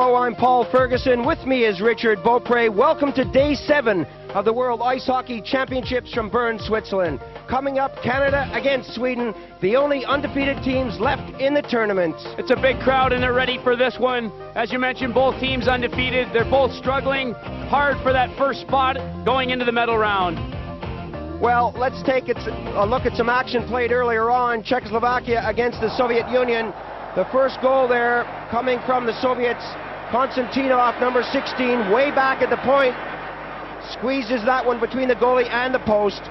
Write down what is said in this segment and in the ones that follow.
Hello, I'm Paul Ferguson. With me is Richard Beaupre. Welcome to Day 7 of the World Ice Hockey Championships from Bern, Switzerland. Coming up, Canada against Sweden, the only undefeated teams left in the tournament. It's a big crowd and they're ready for this one. As you mentioned, both teams undefeated. They're both struggling hard for that first spot going into the medal round. Well, let's take a look at some action played earlier on. Czechoslovakia against the Soviet Union. The first goal there coming from the Soviets. Konstantinov, number 16, way back at the point. Squeezes that one between the goalie and the post.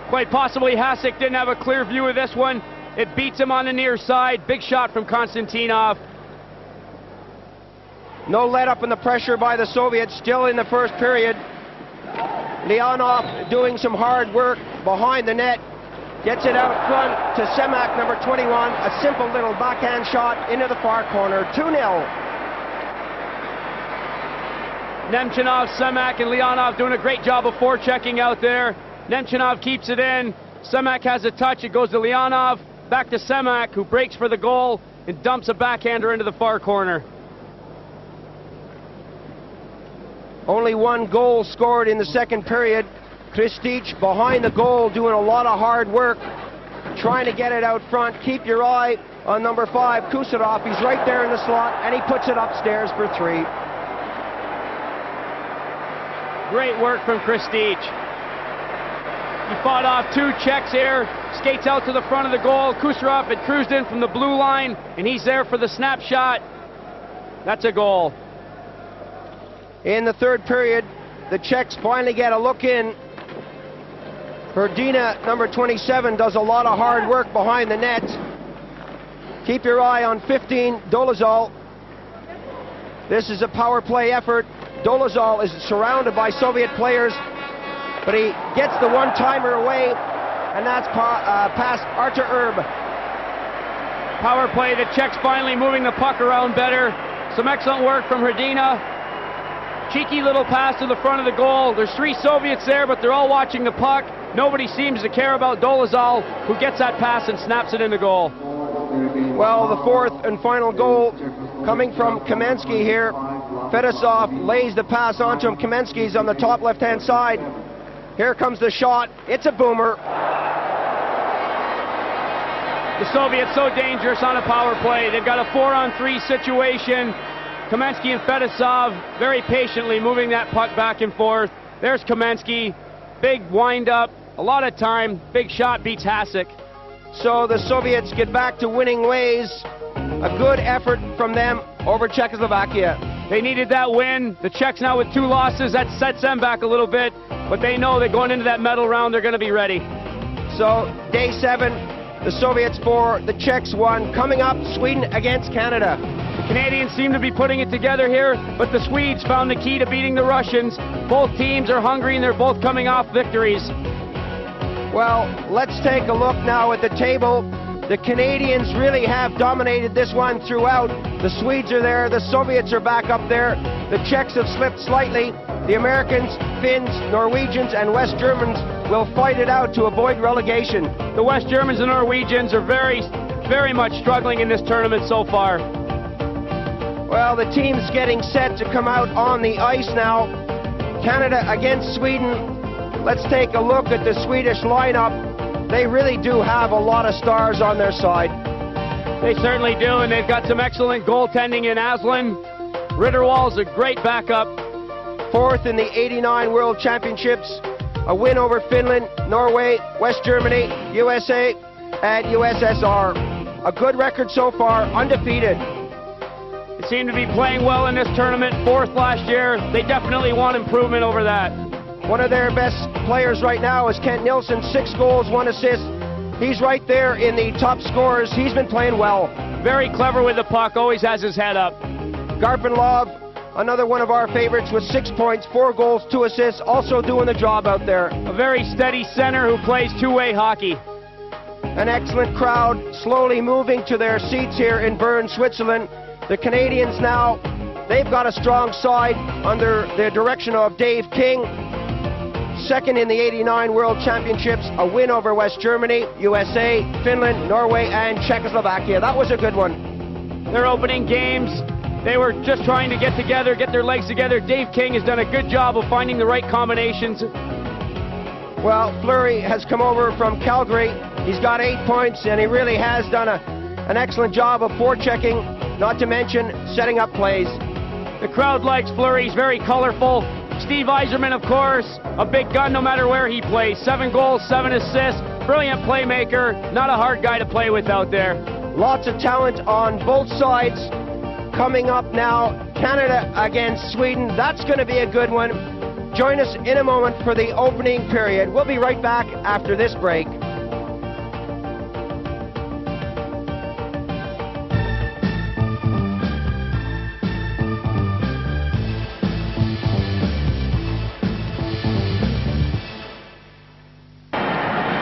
Quite possibly Hasek didn't have a clear view of this one. It beats him on the near side. Big shot from Konstantinov. No let up in the pressure by the Soviets, still in the first period. Leonov doing some hard work behind the net. Gets it out front to Semak, number 21. A simple little backhand shot into the far corner. 2-0. Nemchinov, Semak, and Leonov doing a great job of forechecking out there. Nemchinov keeps it in. Semak has a touch. It goes to Leonov. Back to Semak, who breaks for the goal and dumps a backhander into the far corner. Only one goal scored in the second period. Kristic behind the goal doing a lot of hard work, trying to get it out front. Keep your eye on number 5, Kusarov. He's right there in the slot, and he puts it upstairs for 3. Great work from Kristic. He fought off 2 Czechs here, skates out to the front of the goal. Kusarov had cruised in from the blue line, and he's there for the snapshot. That's a goal. In the third period, the Czechs finally get a look in. Hrdina, number 27, does a lot of hard work behind the net. Keep your eye on 15, Dolezal. This is a power play effort. Dolezal is surrounded by Soviet players, but he gets the one-timer away, and that's past Artur Erb. Power play, the Czechs finally moving the puck around better. Some excellent work from Hrdina. Cheeky little pass to the front of the goal. There's 3 Soviets there, but they're all watching the puck. Nobody seems to care about Dolezal, who gets that pass and snaps it in the goal. Well, the fourth and final goal coming from Kamensky here. Fedosov lays the pass onto him. Kamensky's on the top left-hand side. Here comes the shot. It's a boomer. The Soviets so dangerous on a power play. They've got a 4-on-3 situation. Kamensky and Fedosov very patiently moving that puck back and forth. There's Kamensky. Big wind-up. A lot of time. Big shot beats Hasek. So the Soviets get back to winning ways. A good effort from them over Czechoslovakia. They needed that win. The Czechs now with 2 losses. That sets them back a little bit. But they know that going into that medal round, they're going to be ready. So Day 7, the Soviets 4, the Czechs 1. Coming up, Sweden against Canada. The Canadians seem to be putting it together here, but the Swedes found the key to beating the Russians. Both teams are hungry and they're both coming off victories. Well, let's take a look now at the table. The Canadians really have dominated this one throughout. The Swedes are there, the Soviets are back up there. The Czechs have slipped slightly. The Americans, Finns, Norwegians, and West Germans will fight it out to avoid relegation. The West Germans and Norwegians are very, very much struggling in this tournament so far. Well, the team's getting set to come out on the ice now. Canada against Sweden. Let's take a look at the Swedish lineup. They really do have a lot of stars on their side. They certainly do, and they've got some excellent goaltending in Aslan. Ritterwall's a great backup. 4th in the '89 World Championships. A win over Finland, Norway, West Germany, USA, and USSR. A good record so far, undefeated. They seem to be playing well in this tournament. 4th last year. They definitely want improvement over that. One of their best players right now is Kent Nilsson, 6 goals, 1 assist. He's right there in the top scorers. He's been playing well. Very clever with the puck, always has his head up. Garpenlov, another one of our favorites with 6 points, 4 goals, 2 assists, also doing the job out there. A very steady center who plays two-way hockey. An excellent crowd slowly moving to their seats here in Bern, Switzerland. The Canadians now, they've got a strong side under the direction of Dave King. 2nd in the '89 World Championships, a win over West Germany, USA, Finland, Norway, and Czechoslovakia. That was a good one. Their opening games, They were just trying to get together, get their legs together. Dave King has done a good job of finding the right combinations. Well, Fleury has come over from Calgary. He's got 8 points, and he really has done an excellent job of forechecking, not to mention setting up plays. The crowd likes Fleury. He's very colorful. Steve Yzerman, of course, a big gun no matter where he plays. 7 goals, 7 assists, brilliant playmaker, not a hard guy to play with out there. Lots of talent on both sides. Coming up now, Canada against Sweden. That's going to be a good one. Join us in a moment for the opening period. We'll be right back after this break.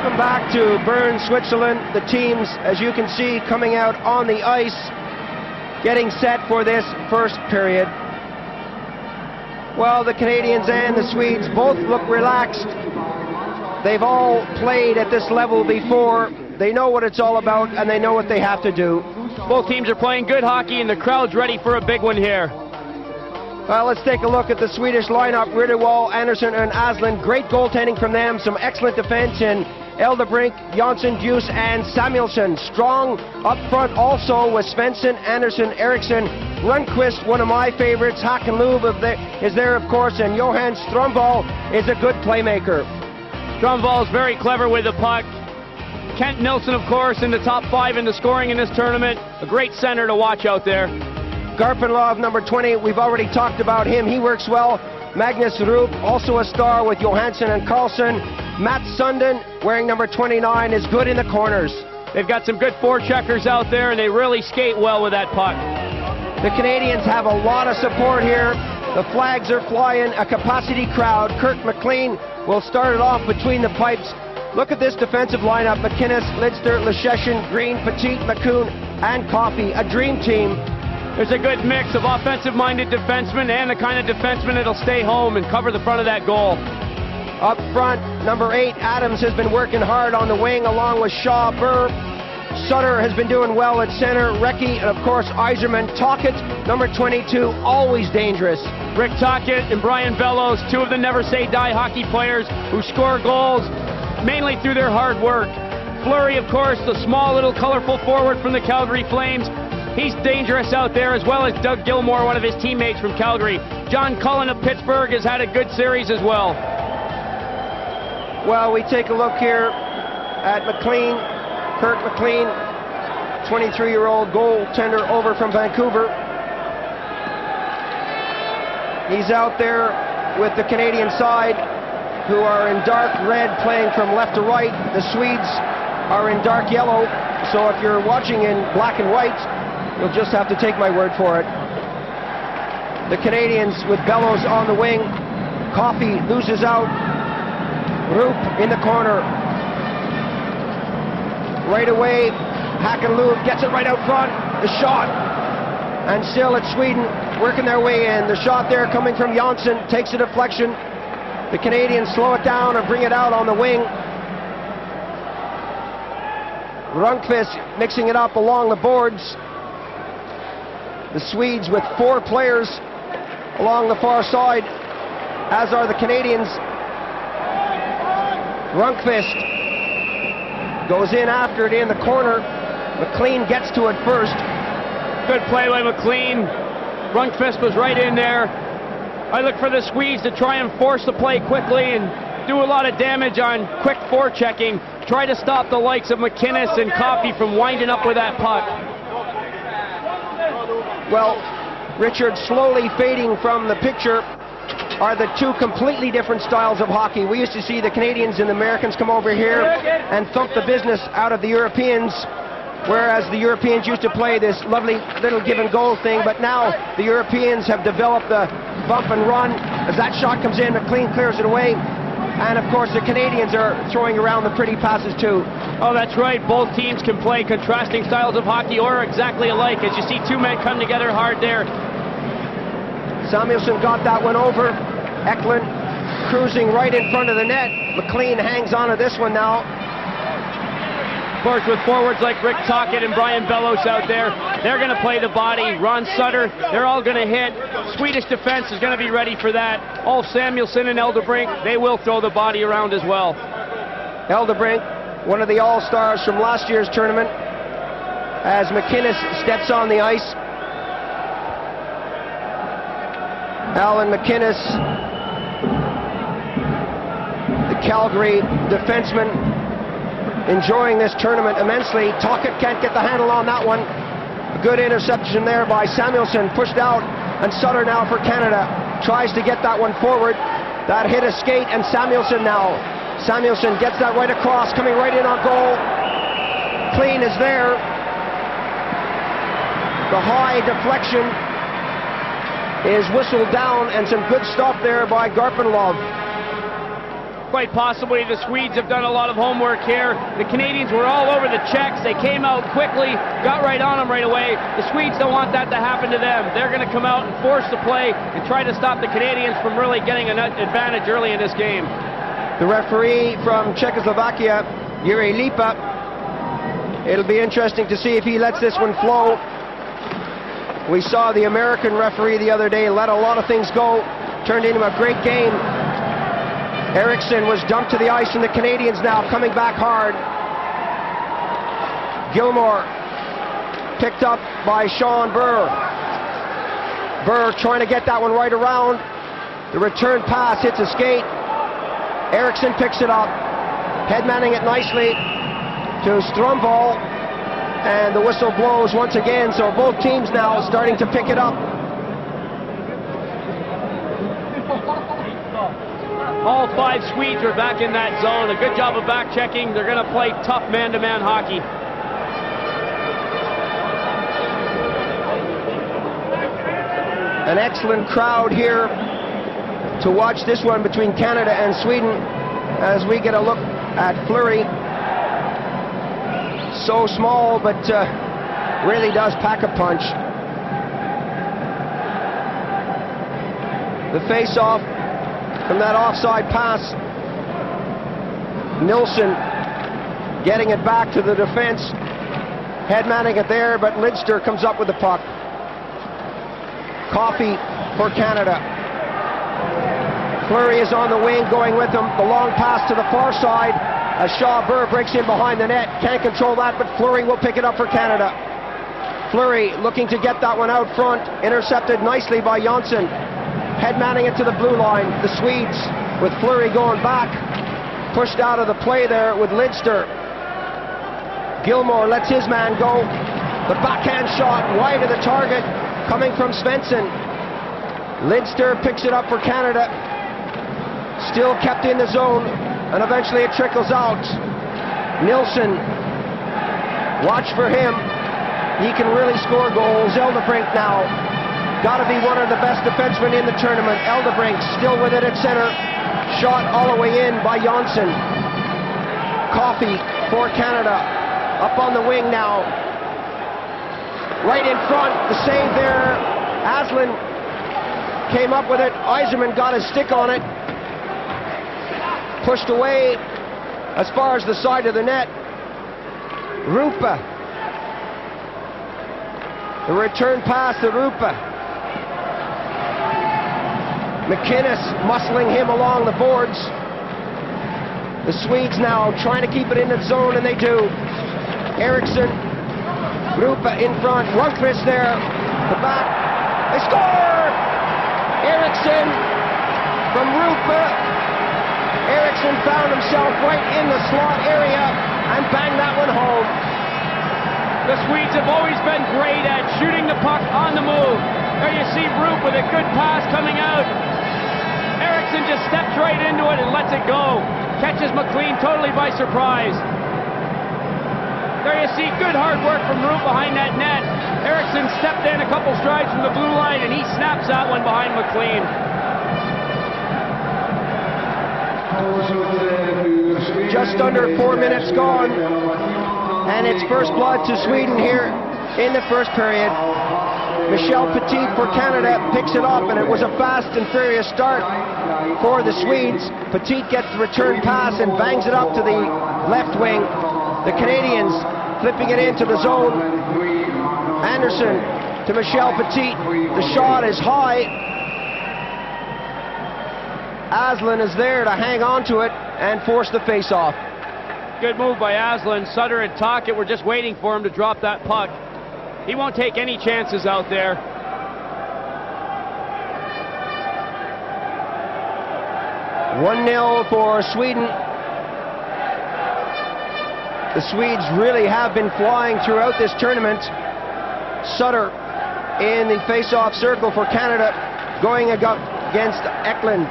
Welcome back to Bern, Switzerland. The teams, as you can see, coming out on the ice, getting set for this first period. Well, the Canadians and the Swedes both look relaxed. They've all played at this level before. They know what it's all about, and they know what they have to do. Both teams are playing good hockey, and the crowd's ready for a big one here. Well, let's take a look at the Swedish lineup. Ridderwall, Anderson, and Aslan. Great goaltending from them. Some excellent defense in Eldebrink, Jonsson, Deuce, and Samuelsson. Strong up front also with Svensson, Anderson, Eriksson, Rundqvist, one of my favorites. Hakenlub is there, of course, and Johan Strömvall is a good playmaker. Strömvall is very clever with the puck. Kent Nilsson, of course, in the top 5 in the scoring in this tournament. A great center to watch out there. Garpenlov, number 20, we've already talked about him. He works well. Magnus Rupp, also a star with Johansson and Carlson. Matt Sundin, wearing number 29, is good in the corners. They've got some good forecheckers out there, and they really skate well with that puck. The Canadians have a lot of support here. The flags are flying, a capacity crowd. Kirk McLean will start it off between the pipes. Look at this defensive lineup. McInnes, Lidster, Lescheshin, Green, Petit, McCoon, and Coffey. A dream team. There's a good mix of offensive-minded defensemen and the kind of defenseman that'll stay home and cover the front of that goal. Up front, number 8, Adams, has been working hard on the wing along with Shaw. Burr. Sutter has been doing well at center. Recchi, and of course Yzerman. Tocchet, number 22, always dangerous. Rick Tocchet and Brian Bellows, two of the never-say-die hockey players who score goals mainly through their hard work. Fleury, of course, the small little colorful forward from the Calgary Flames. He's dangerous out there, as well as Doug Gilmour, one of his teammates from Calgary. John Cullen of Pittsburgh has had a good series as well. Well, we take a look here at McLean, Kirk McLean, 23-year-old goaltender over from Vancouver. He's out there with the Canadian side, who are in dark red, playing from left to right. The Swedes are in dark yellow, so if you're watching in black and white, you'll just have to take my word for it. The Canadians with Bellows on the wing. Coffey loses out. Rupp in the corner. Right away, Hakenlub gets it right out front. The shot. And still it's Sweden working their way in. The shot there coming from Jonsson takes a deflection. The Canadians slow it down or bring it out on the wing. Rundqvist mixing it up along the boards. The Swedes with 4 players along the far side, as are the Canadians. Rundqvist goes in after it in the corner. McLean gets to it first. Good play by McLean. Rundqvist was right in there. I look for the Swedes to try and force the play quickly and do a lot of damage on quick forechecking. Try to stop the likes of McInnes and Coffey from winding up with that puck. Well, Richard, slowly fading from the picture are the two completely different styles of hockey. We used to see the Canadians and the Americans come over here and thump the business out of the Europeans, whereas the Europeans used to play this lovely little give and goal thing, but now the Europeans have developed the bump and run. As that shot comes in, McLean clears it away. And of course the Canadians are throwing around the pretty passes too. Oh, that's right. Both teams can play contrasting styles of hockey or exactly alike. As you see two men come together hard there. Samuelsson got that one over. Eklund cruising right in front of the net. McLean hangs on to this one now. Of course, with forwards like Rick Tocchet and Brian Bellows out there, they're going to play the body. Ron Sutter, they're all going to hit. Swedish defense is going to be ready for that. Ulf Samuelsson and Eldebrink, they will throw the body around as well. Eldebrink, one of the all-stars from last year's tournament, as McInnes steps on the ice. Alan McInnes, the Calgary defenseman, enjoying this tournament immensely. Tocchet can't get the handle on that one. A good interception there by Samuelsson, pushed out, and Sutter now for Canada tries to get that one forward. That hit a skate, and Samuelsson now. Samuelsson gets that right across, coming right in on goal. Clean is there. The high deflection is whistled down, and some good stuff there by Garpenlov. Quite possibly the Swedes have done a lot of homework here. The Canadians were all over the Czechs. They came out quickly, got right on them right away. The Swedes don't want that to happen to them. They're going to come out and force the play and try to stop the Canadians from really getting an advantage early in this game. The referee from Czechoslovakia, Jiri Lipa, it'll be interesting to see if he lets this one flow. We saw the American referee the other day let a lot of things go, turned into a great game. Eriksson was dumped to the ice, and the Canadians now coming back hard. Gilmore picked up by Sean Burr. Burr trying to get that one right around. The return pass hits a skate. Eriksson picks it up, headmanning it nicely to Stromvall, and the whistle blows once again, so both teams now starting to pick it up. All five Swedes are back in that zone. A good job of back checking. They're going to play tough man-to-man hockey. An excellent crowd here to watch this one between Canada and Sweden as we get a look at Fleury. So small, but really does pack a punch. The face-off from that offside pass. Nilsson getting it back to the defense, headmanning it there, but Lidster comes up with the puck. Coffey for Canada. Fleury is on the wing, going with him. The long pass to the far side as Shaw Burr breaks in behind the net. Can't control that, but Fleury will pick it up for Canada. Fleury looking to get that one out front. Intercepted nicely by Jonsson. Headmanning it to the blue line. The Swedes with Fleury going back. Pushed out of the play there with Lidster. Gilmore lets his man go. The backhand shot wide of the target coming from Svensson. Lidster picks it up for Canada. Still kept in the zone, and eventually it trickles out. Nilsson, watch for him. He can really score goals. Eldebrink now, got to be one of the best defensemen in the tournament. Eldebrink still with it at center. Shot all the way in by Jonsson. Coffey for Canada. Up on the wing now. Right in front, the save there. Aslan came up with it. Yzerman got his stick on it. Pushed away as far as the side of the net. Rupa. The return pass to Rupa. McInnes muscling him along the boards. The Swedes now trying to keep it in the zone, and they do. Eriksson, Rupa in front, Rundqvist there, the back, they score! Eriksson from Rupa. Eriksson found himself right in the slot area and banged that one home. The Swedes have always been great at shooting the puck on the move. There you see Rupa with a good pass coming out. Eriksson just steps right into it and lets it go. Catches McLean totally by surprise. There you see good hard work from Rupa behind that net. Eriksson stepped in a couple strides from the blue line, and he snaps that one behind McLean. Just under 4 minutes gone, and it's first blood to Sweden here in the first period. Michel Petit for Canada picks it up, and it was a fast and furious start for the Swedes. Petit gets the return pass and bangs it up to the left wing. The Canadians flipping it into the zone. Anderson to Michel Petit. The shot is high. Aslan is there to hang on to it and force the face-off. Good move by Aslan. Sutter and Tocchet were just waiting for him to drop that puck. He won't take any chances out there. "1-0 for Sweden." The Swedes really have been flying throughout this tournament. Sutter in the face-off circle for Canada, going against Eklund.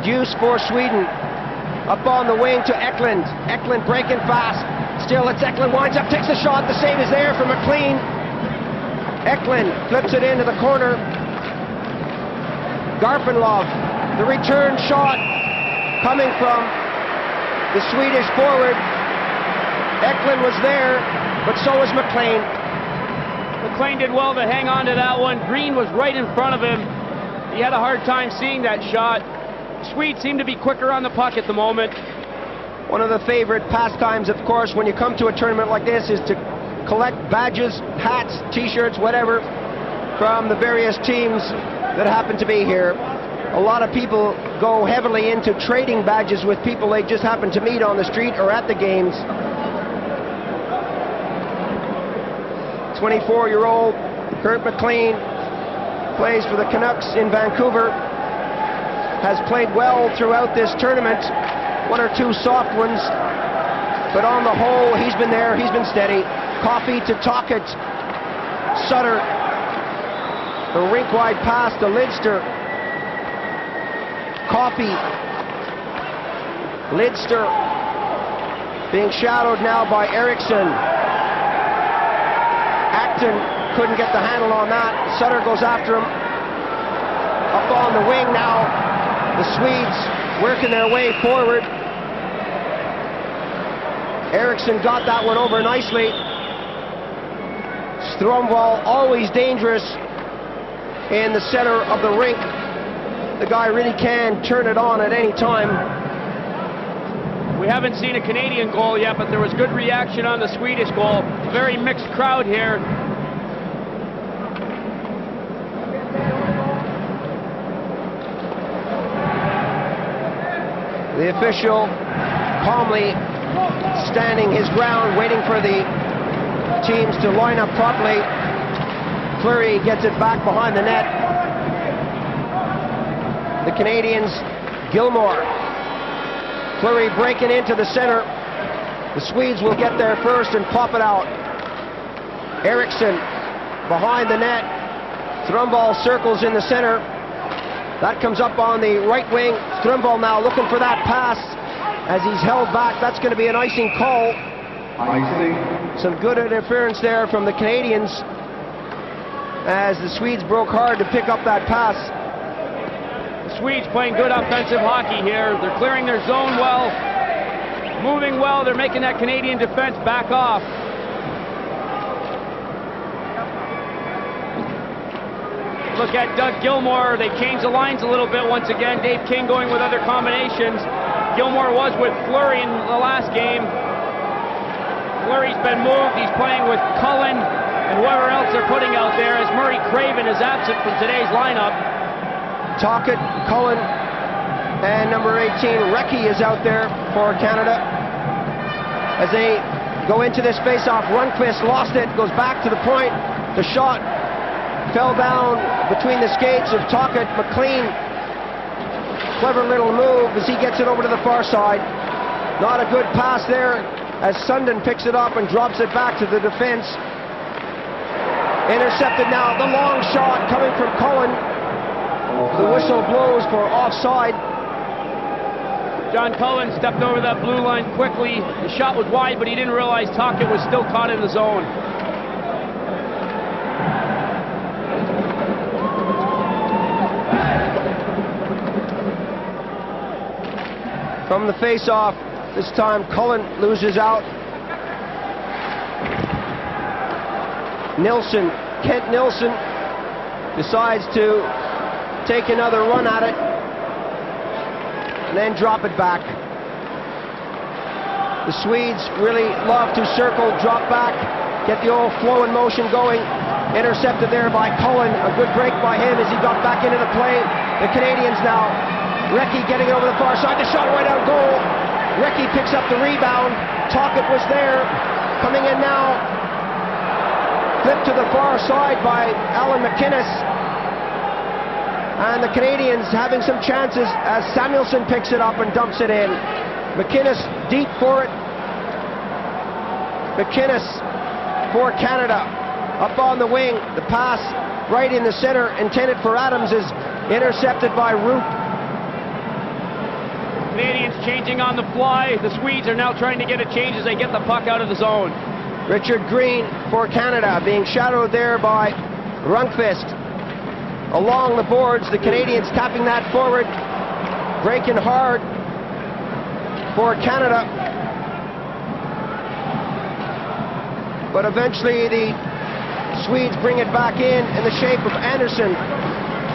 Deuce for Sweden. Up on the wing to Eklund. Eklund breaking fast. Still, it's Eklund, winds up, takes the shot. The save is there for McLean. Eklund flips it into the corner. Garpenlov, the return shot coming from the Swedish forward. Eklund was there, but so was McLean. McLean did well to hang on to that one. Green was right in front of him. He had a hard time seeing that shot. Swedes seem to be quicker on the puck at the moment. One of the favorite pastimes, of course, when you come to a tournament like this is to collect badges, hats, t-shirts, whatever, from the various teams that happen to be here. A lot of people go heavily into trading badges with people they just happen to meet on the street or at the games. 24-year-old Kurt McLean plays for the Canucks in Vancouver. Has played well throughout this tournament. One or two soft ones, but on the whole, he's been there, he's been steady. Coffey to Tocchet. Sutter. The rink-wide pass to Lidster. Coffey. Lidster being shadowed now by Eriksson. Acton couldn't get the handle on that. Sutter goes after him. Up on the wing now. The Swedes working their way forward. Eriksson got that one over nicely. Stromwall always dangerous in the center of the rink. The guy really can turn it on at any time. We haven't seen a Canadian goal yet, but there was good reaction on the Swedish goal. Very mixed crowd here. The official calmly standing his ground, waiting for the teams to line up properly. Fleury gets it back behind the net. The Canadians, Gilmore. Fleury breaking into the center. The Swedes will get there first and pop it out. Eriksson behind the net. Stromwall circles in the center. That comes up on the right wing. Stromwall now looking for that pass as he's held back. That's going to be an icing call. Some good interference there from the Canadians as the Swedes broke hard to pick up that pass. The Swedes playing good offensive hockey here. They're clearing their zone well, moving well. They're making that Canadian defense back off. Look at Doug Gilmore. They changed the lines a little bit once again. Dave King going with other combinations. Gilmore was with Fleury in the last game. Fleury's been moved. He's playing with Cullen and whoever else they're putting out there, as Murray Craven is absent from today's lineup. Tocchet, Cullen, and number 18, Recchi is out there for Canada. As they go into this face-off, Rundqvist lost it, goes back to the point. The shot fell down between the skates of Tocchet. McLean, clever little move as he gets it over to the far side. Not a good pass there as Sundin picks it up and drops it back to the defense. Intercepted now, the long shot coming from Cullen. The whistle blows for offside. John Cullen stepped over that blue line quickly. The shot was wide, but he didn't realize Tocchet was still caught in the zone. From the face-off, this time Cullen loses out. Kent Nilsson decides to take another run at it and then drop it back. The Swedes really love to circle, drop back, get the old flow and motion going. Intercepted there by Cullen. A good break by him as he got back into the play. The Canadians now. Recchi getting it over the far side. The shot right out goal. Recchi picks up the rebound. Tocchet was there. Coming in now. Flipped to the far side by Alan McInnes. And the Canadians having some chances as Samuelson picks it up and dumps it in. McInnes deep for it. McInnes for Canada. Up on the wing. The pass right in the center intended for Adams is intercepted by Root. Canadians changing on the fly. The Swedes are now trying to get a change as they get the puck out of the zone. Richard Green for Canada being shadowed there by Rundqvist. Along the boards, the Canadians tapping that forward, breaking hard for Canada. But eventually the Swedes bring it back in the shape of Anderson.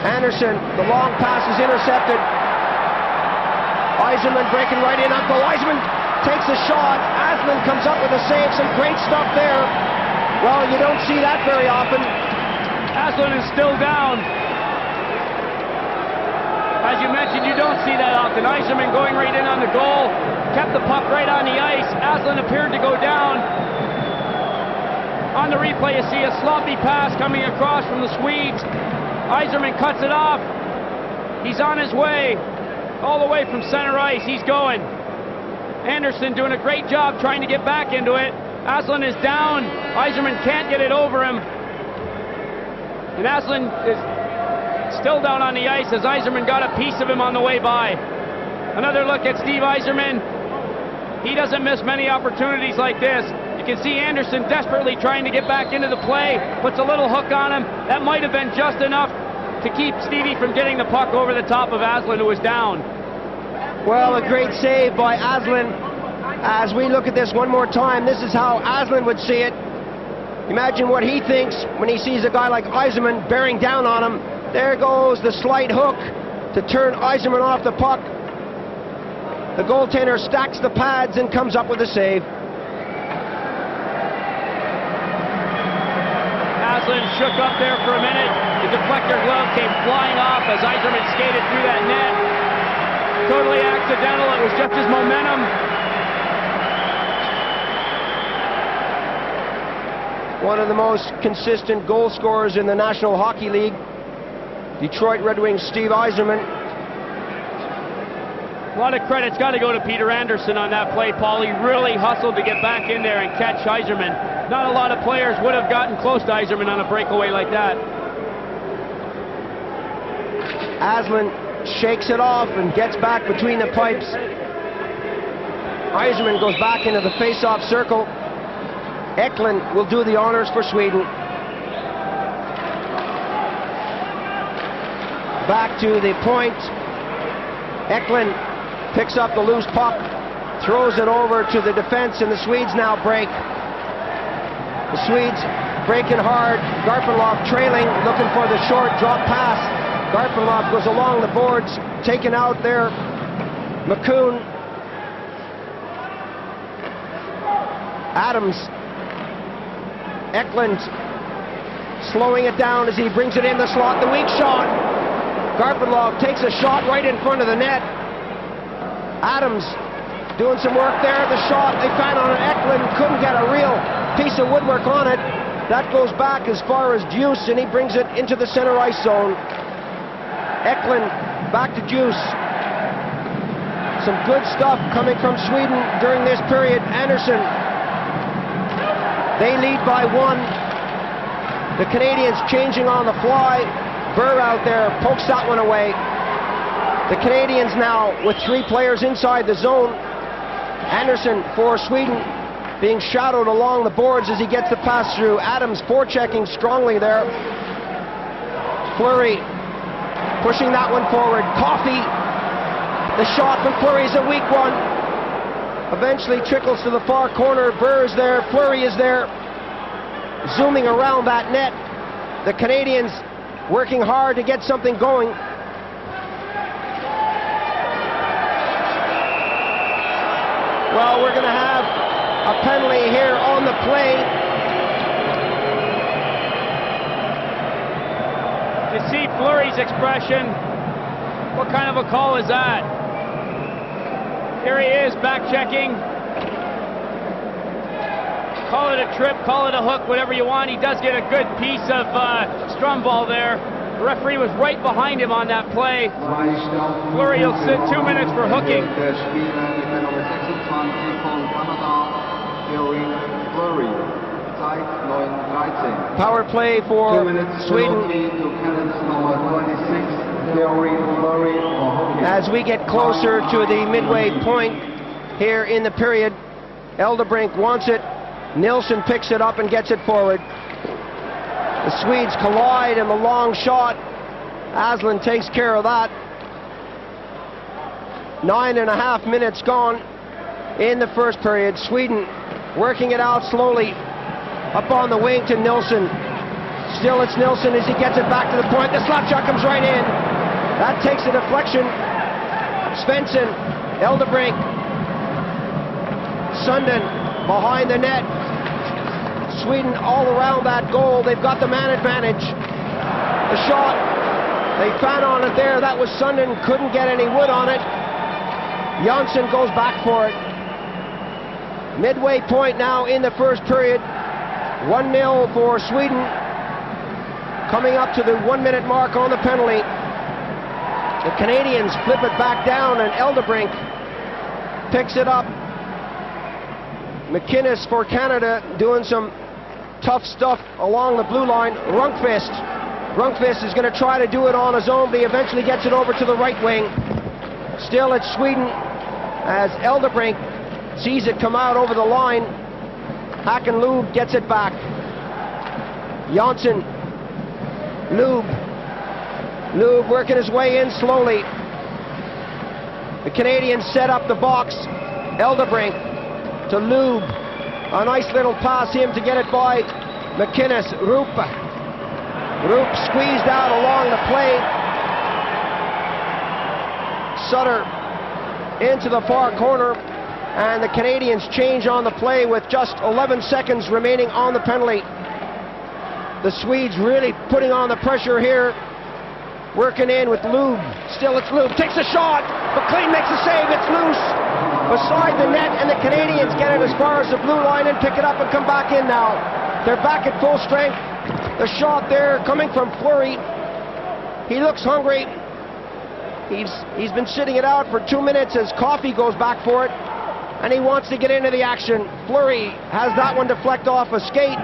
Anderson, the long pass is intercepted. Yzerman breaking right in. Uncle Yzerman takes a shot. Aslan comes up with a save. Some great stuff there. Well, you don't see that very often. Aslan is still down. As you mentioned, you don't see that often. Yzerman going right in on the goal. Kept the puck right on the ice. Aslan appeared to go down. On the replay, you see a sloppy pass coming across from the Swedes. Yzerman cuts it off. He's on his way. All the way from center ice, he's going. Anderson doing a great job trying to get back into it. Aslan is down. Yzerman can't get it over him. And Aslan is still down on the ice as Yzerman got a piece of him on the way by. Another look at Steve Yzerman. He doesn't miss many opportunities like this. You can see Anderson desperately trying to get back into the play. Puts a little hook on him. That might have been just enough to keep Stevie from getting the puck over the top of Aslan, who was down. Well, a great save by Aslan. As we look at this one more time, this is how Aslan would see it. Imagine what he thinks when he sees a guy like Yzerman bearing down on him. There goes the slight hook to turn Yzerman off the puck. The goaltender stacks the pads and comes up with a save. Aslan shook up there for a minute. The deflector glove came flying off as Yzerman skated through that net. Totally accidental. It was just his momentum. One of the most consistent goal scorers in the National Hockey League, Detroit Red Wings Steve Yzerman. A lot of credit's got to go to Peter Anderson on that play, Paul. He really hustled to get back in there and catch Yzerman. Not a lot of players would have gotten close to Yzerman on a breakaway like that. Aslan shakes it off and gets back between the pipes. Yzerman goes back into the face-off circle. Eklund will do the honors for Sweden. Back to the point. Eklund picks up the loose puck, throws it over to the defense, and the Swedes now break. The Swedes breaking hard. Garpenlov trailing, looking for the short drop pass. Garpenlov goes along the boards, taken out there. McCoon. Adams. Eklund slowing it down as he brings it in the slot. The weak shot. Garpenlov takes a shot right in front of the net. Adams doing some work there. The shot they found on it. Eklund couldn't get a real piece of woodwork on it. That goes back as far as Deuce, and he brings it into the center ice zone. Eklund back to Deuce. Some good stuff coming from Sweden during this period. Anderson. They lead by one. The Canadians changing on the fly. Burr out there pokes that one away. The Canadians now with three players inside the zone. Anderson for Sweden being shadowed along the boards as he gets the pass through. Adams forechecking strongly there. Fleury pushing that one forward. Coffey. The shot from Fleury is a weak one. Eventually trickles to the far corner. Burr is there. Fleury is there. Zooming around that net. The Canadians working hard to get something going. Well, we're going to have a penalty here on the play. To see Fleury's expression, what kind of a call is that? Here he is, back checking. Call it a trip, call it a hook, whatever you want. He does get a good piece of strum ball there. The referee was right behind him on that play. Fleury will sit 2 minutes for hooking. Power play for Sweden. As we get closer to the midway point here in the period, Eldebrink wants it. Nilsson picks it up and gets it forward. The Swedes collide in the long shot. Aslan takes care of that. 9.5 minutes gone in the first period. Sweden working it out slowly up on the wing to Nilsson. Still it's Nilsson as he gets it back to the point. The slap shot comes right in. That takes a deflection. Svensson, Eldebrink, Sundin behind the net. Sweden all around that goal. They've got the man advantage. The shot, they found on it there. That was Sundin, couldn't get any wood on it. Jansson goes back for it. Midway point now in the first period. 1-0 for Sweden. Coming up to the 1 minute mark on the penalty. The Canadians flip it back down and Eldebrink picks it up. McInnes for Canada doing some tough stuff along the blue line. Rundqvist is going to try to do it on his own, but he eventually gets it over to the right wing. Still it's Sweden as Eldebrink sees it come out over the line. Hakan-Loob gets it back. Jansson, Loob working his way in slowly. The Canadians set up the box. Eldebrink to Loob. A nice little pass him to get it by McInnes. Roop squeezed out along the play. Sutter into the far corner, and the Canadians change on the play with just 11 seconds remaining on the penalty. The Swedes really putting on the pressure here. Working in with Loob. Still it's Loob. Takes a shot. McLean makes a save. It's loose beside the net, and the Canadians get it as far as the blue line and pick it up and come back in now. They're back at full strength. The shot there coming from Fleury. He looks hungry. He's been sitting it out for 2 minutes as Coffey goes back for it, and he wants to get into the action. Fleury has that one deflect off a skate.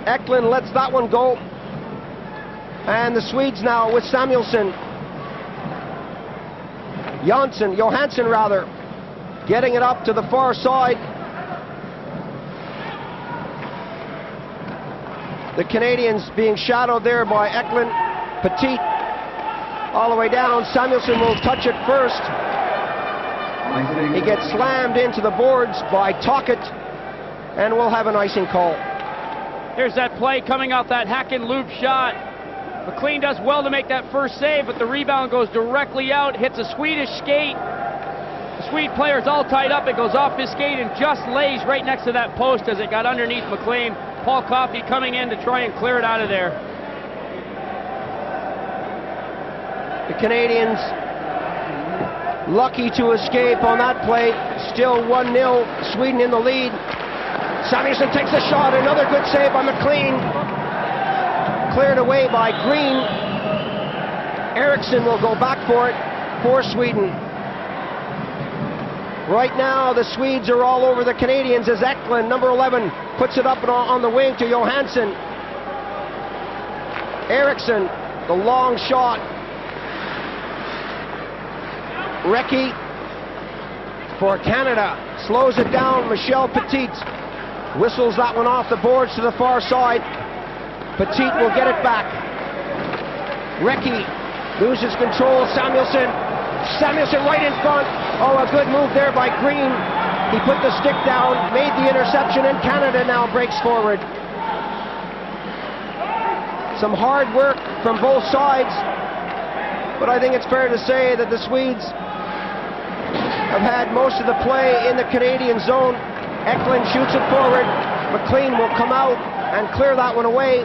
Eklund lets that one go. And the Swedes now with Samuelsson. Johansson rather, getting it up to the far side. The Canadians being shadowed there by Eklund. Petit all the way down. Samuelsson will touch it first. He gets slammed into the boards by Tocchet, and we'll have an icing call. Here's that play coming off that Hakan-Loob shot. McLean does well to make that first save, but the rebound goes directly out, hits a Swedish skate. The Swede player's all tied up. It goes off his skate and just lays right next to that post as it got underneath McLean. Paul Coffey coming in to try and clear it out of there. The Canadians lucky to escape on that play. Still 1-0, Sweden in the lead. Samuelsson takes a shot, another good save by McLean. Cleared away by Green. Eriksson will go back for it for Sweden. Right now the Swedes are all over the Canadians as Eklund, number 11, puts it up on the wing to Johansson. Eriksson, the long shot. Recchi for Canada slows it down. Michel Petit whistles that one off the boards to the far side. Petit will get it back. Recchi loses control. Samuelsson right in front. Oh, a good move there by Green. He put the stick down, made the interception, and Canada now breaks forward. Some hard work from both sides, but I think it's fair to say that the Swedes have had most of the play in the Canadian zone. Eklund shoots it forward. McLean will come out and clear that one away.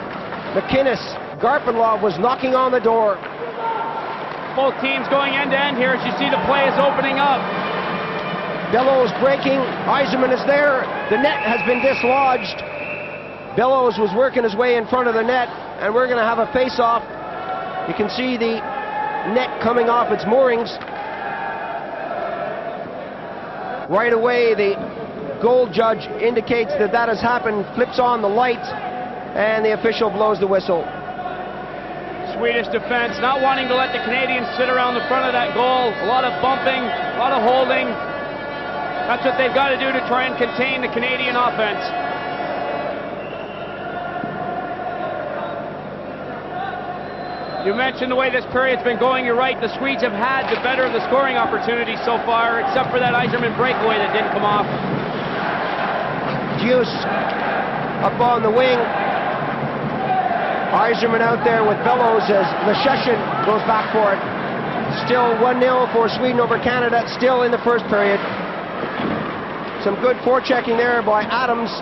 McInnes, Garpenlov was knocking on the door. Both teams going end to end here as you see the play is opening up. Bellows breaking, Yzerman is there. The net has been dislodged. Bellows was working his way in front of the net, and we're going to have a face-off. You can see the net coming off its moorings. Right away, the goal judge indicates that that has happened, flips on the light, and the official blows the whistle. Swedish defense not wanting to let the Canadians sit around the front of that goal. A lot of bumping, a lot of holding. That's what they've got to do to try and contain the Canadian offense. You mentioned the way this period's been going. You're right, the Swedes have had the better of the scoring opportunities so far, except for that Yzerman breakaway that didn't come off. Deuce up on the wing. Yzerman out there with Bellows as Lesheshin goes back for it. Still 1-0 for Sweden over Canada, still in the first period. Some good forechecking there by Adams.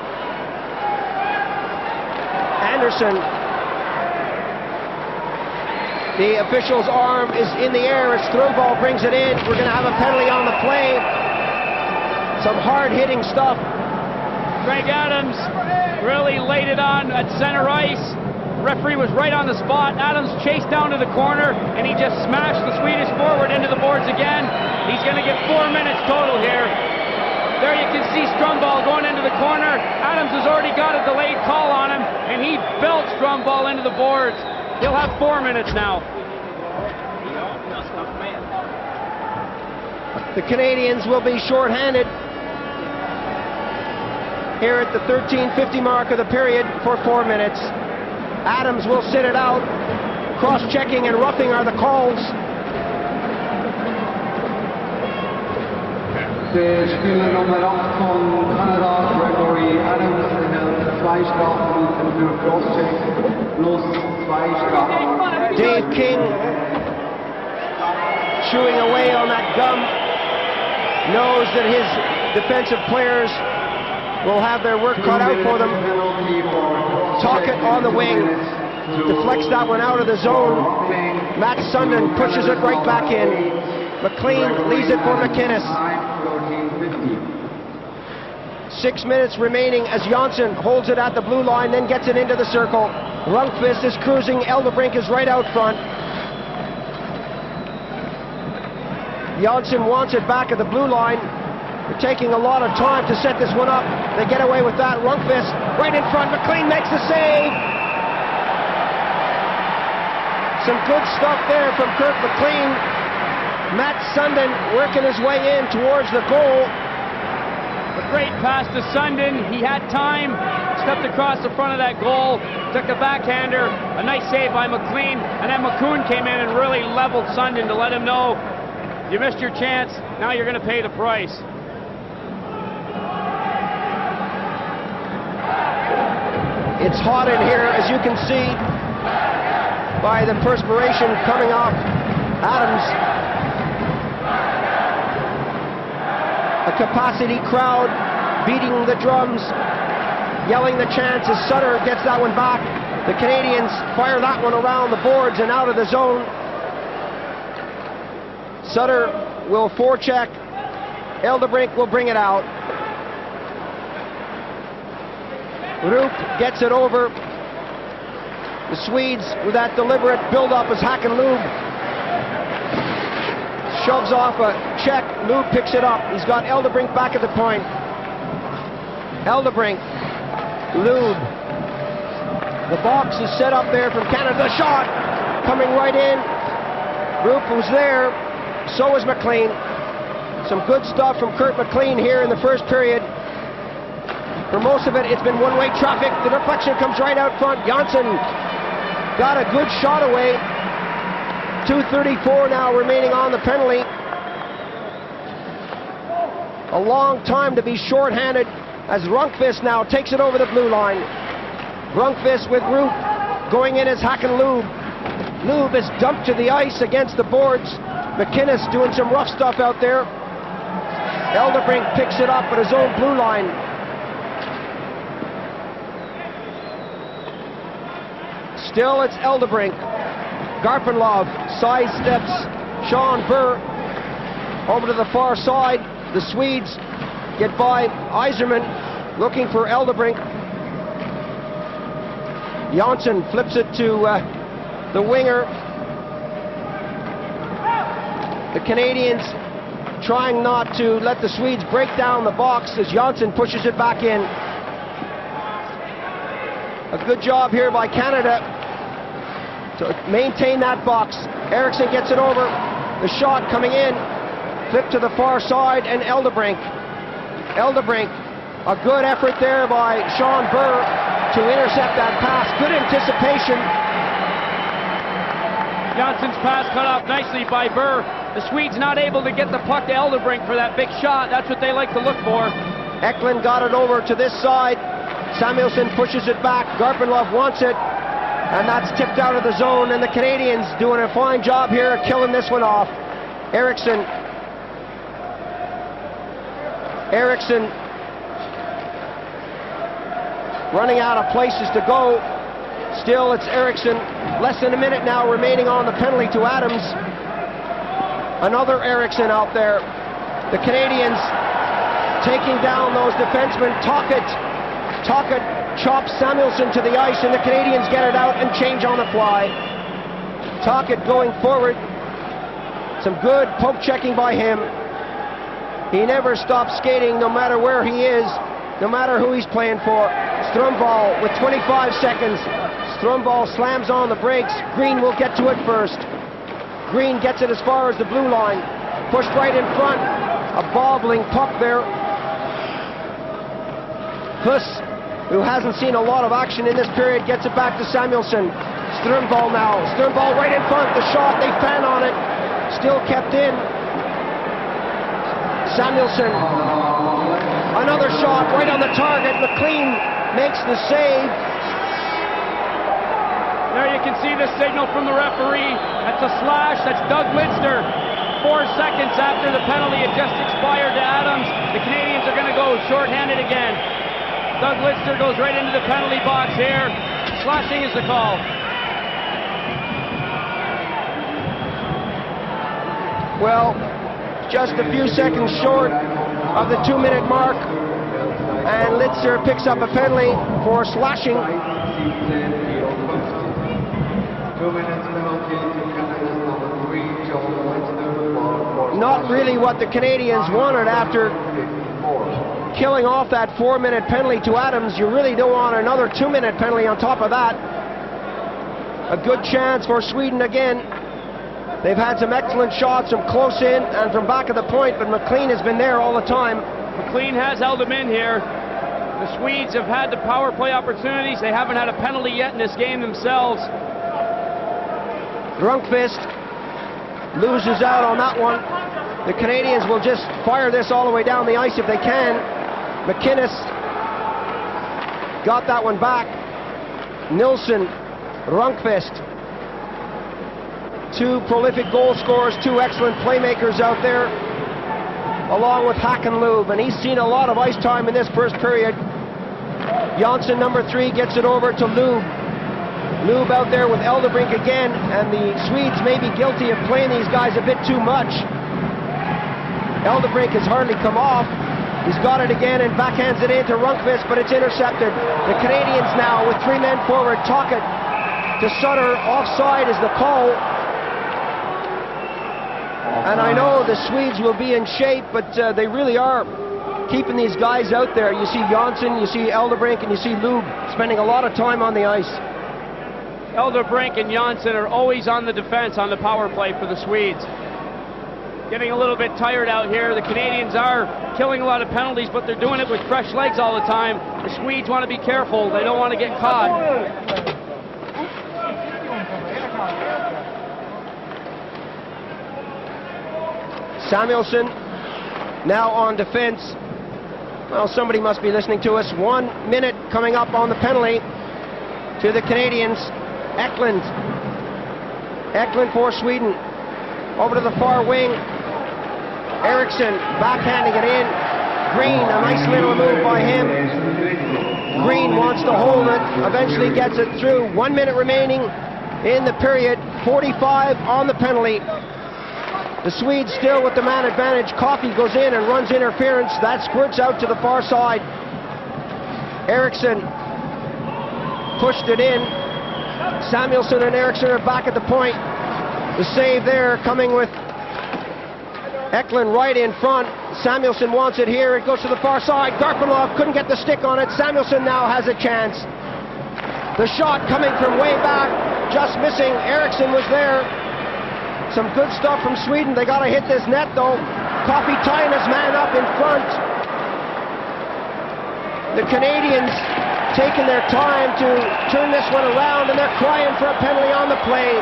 Anderson. The official's arm is in the air as Strömball brings it in. We're going to have a penalty on the play. Some hard-hitting stuff. Greg Adams really laid it on at center ice. Referee was right on the spot. Adams chased down to the corner, and he just smashed the Swedish forward into the boards again. He's going to get 4 minutes total here. There you can see Strömball going into the corner. Adams has already got a delayed call on him, and he belts Strömball into the boards. He'll have 4 minutes now. The Canadians will be shorthanded here at the 13:50 mark of the period for 4 minutes. Adams will sit it out. Cross-checking and roughing are the calls. De speler nummer 8 van Canada, Gregory Adams, erhält 2 Strafminuten für Crosscheck plus 2 Strafminuten. Dave King chewing away on that gum. Knows that his defensive players will have their work cut out for them. Tocchet on the wing. Deflects that one out of the zone. Matt Sundin pushes it right back in. McLean leaves it for McInnes. 6 minutes remaining as Janssen holds it at the blue line, then gets it into the circle. Rundqvist is cruising. Eldebrink is right out front. Janssen wants it back at the blue line. They're taking a lot of time to set this one up. They get away with that. Rundqvist right in front. McLean makes the save. Some good stuff there from Kirk McLean. Matt Sundin working his way in towards the goal. A great pass to Sundin. He had time, stepped across the front of that goal, took a backhander, a nice save by McLean, and then McCoon came in and really leveled Sundin to let him know, you missed your chance, now you're going to pay the price. It's hot in here, as you can see by the perspiration coming off Adams. A capacity crowd beating the drums, yelling the chants as Sutter gets that one back. The Canadians fire that one around the boards and out of the zone. Sutter will forecheck. Eldebrink will bring it out. Rupp gets it over. The Swedes, with that deliberate build-up as Hakanlub shoves off a check. Lube picks it up. He's got Eldebrink back at the point. Eldebrink, Lube. The box is set up there from Canada. The shot coming right in. Rupp was there. So was McLean. Some good stuff from Kurt McLean here in the first period. For most of it, it's been one-way traffic. The deflection comes right out front. Janssen got a good shot away. 2:34 now remaining on the penalty. A long time to be shorthanded as Rundqvist now takes it over the blue line. Rundqvist with Rupp going in as Hakanlub. Lube is dumped to the ice against the boards. McInnes doing some rough stuff out there. Elderbrink picks it up at his own blue line. Still, it's Elderbrink. Garpenlov sidesteps Sean Burr over to the far side. The Swedes get by Iserman, looking for Elderbrink. Janssen flips it to the winger. The Canadians trying not to let the Swedes break down the box as Janssen pushes it back in. A good job here by Canada to maintain that box. Eriksson gets it over. The shot coming in. Flip to the far side, and Elderbrink. Elderbrink, a good effort there by Sean Burr to intercept that pass. Good anticipation. Jansson's pass cut off nicely by Burr. The Swedes not able to get the puck to Elderbrink for that big shot. That's what they like to look for. Eklund got it over to this side. Samuelsson pushes it back. Garpenlov wants it, and that's tipped out of the zone, and the Canadians doing a fine job here killing this one off. Eriksson running out of places to go. Still, it's Eriksson. Less than a minute now remaining on the penalty to Adams. Another Eriksson out there. The Canadians taking down those defensemen. Tocchet chops Samuelsson to the ice, and the Canadians get it out and change on the fly. Tocchet going forward. Some good poke checking by him. He never stops skating, no matter where he is, no matter who he's playing for. Strömvall with 25 seconds. Strömvall slams on the brakes. Green will get to it first. Green gets it as far as the blue line. Pushed right in front. A bobbling puck there. Huss, who hasn't seen a lot of action in this period, gets it back to Samuelsson. Strömvall now. Strömvall right in front. The shot, they fan on it. Still kept in. Samuelsson. Another shot right on the target. McLean makes the save. There you can see the signal from the referee. That's a slash. That's Doug Lidster. 4 seconds after the penalty had just expired to Adams. The Canadians are going to go shorthanded again. Doug Lidster goes right into the penalty box here. Slashing is the call. Well, just a few seconds short of the 2-minute mark, and Lidster picks up a penalty for slashing. 2 minutes penalty to Canada's number 3, John Lidster. Not really what the Canadians wanted after killing off that 4-minute penalty to Adams. You really don't want another 2-minute penalty on top of that. A good chance for Sweden again. They've had some excellent shots from close in and from back of the point, but McLean has been there all the time. McLean has held them in here. The Swedes have had the power play opportunities. They haven't had a penalty yet in this game themselves. Rundqvist loses out on that one. The Canadians will just fire this all the way down the ice if they can. McInnes got that one back. Nilsson, Rundqvist. Two prolific goal scorers, two excellent playmakers out there, along with Hackenloob, and he's seen a lot of ice time in this first period. Janssen, number 3, gets it over to Loob. Loob out there with Elderbrink again, and the Swedes may be guilty of playing these guys a bit too much. Elderbrink has hardly come off. He's got it again and backhands it into Rundqvist, but it's intercepted. The Canadians now with 3 men forward. Tocchet to Sutter. Offside is the call. And I know the Swedes will be in shape, but they really are keeping these guys out there. You see Janssen, you see Elderbrink, and you see Loob spending a lot of time on the ice. Elderbrink and Janssen are always on the defense on the power play for the Swedes. Getting a little bit tired out here. The Canadians are killing a lot of penalties, but they're doing it with fresh legs all the time. The Swedes want to be careful. They don't want to get caught. Samuelsson now on defense. Well, somebody must be listening to us. 1 minute coming up on the penalty to the Canadians. Eklund for Sweden. Over to the far wing. Eriksson backhanding it in. Green, a nice little move by him. Green wants to hold it, eventually gets it through. 1 minute remaining in the period, 45 on the penalty. The Swedes still with the man advantage. Coffey goes in and runs interference. That squirts out to the far side. Eriksson pushed it in. Samuelsson and Eriksson are back at the point. The save there coming with Eklund right in front. Samuelsson wants it here. It goes to the far side. Garpenlov couldn't get the stick on it. Samuelsson now has a chance. The shot coming from way back, just missing. Eriksson was there. Some good stuff from Sweden. They got to hit this net though. Coffey tying his man up in front. The Canadians taking their time to turn this one around, and they're crying for a penalty on the play.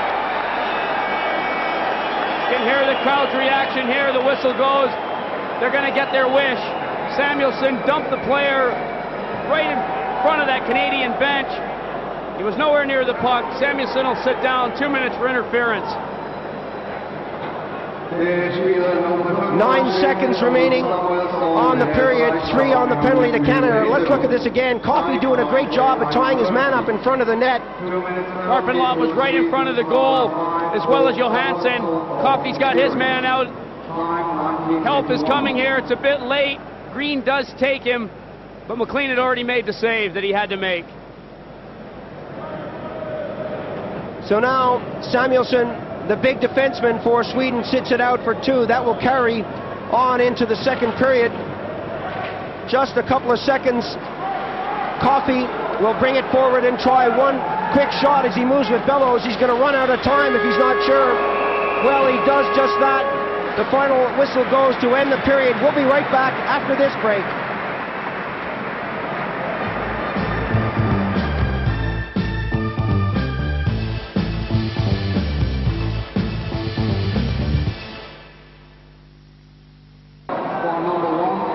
You can hear the crowd's reaction here. The whistle goes. They're going to get their wish. Samuelsson dumped the player right in front of that Canadian bench. He was nowhere near the puck. Samuelsson will sit down. 2 minutes for interference. 9 seconds remaining on the period, 3 on the penalty to Canada. Let's look at this again. Coffey doing a great job of tying his man up in front of the net. Garpenlov was right in front of the goal, as well as Johansson. Coffey's got his man out. Help is coming here. It's a bit late. Green does take him, but McLean had already made the save that he had to make. So now Samuelsson, the big defenseman for Sweden, sits it out for 2. That will carry on into the second period. Just a couple of seconds. Coffey will bring it forward and try one quick shot as he moves with Bellows. He's going to run out of time if he's not sure. Well, he does just that. The final whistle goes to end the period. We'll be right back after this break.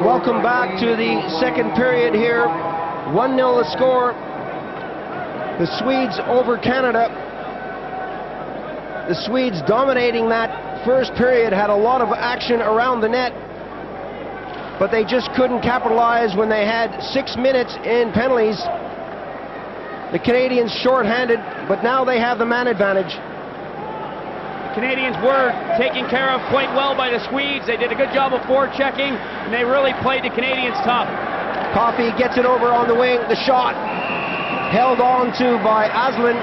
Welcome back to the second period here. 1-0 the score. The Swedes over Canada. The Swedes dominating that first period, had a lot of action around the net, but they just couldn't capitalize when they had 6 minutes in penalties. The Canadians short-handed, but now they have the man advantage. Canadians were taken care of quite well by the Swedes. They did a good job of forechecking, and they really played the Canadians tough. Coffey gets it over on the wing. The shot held on to by Aslan.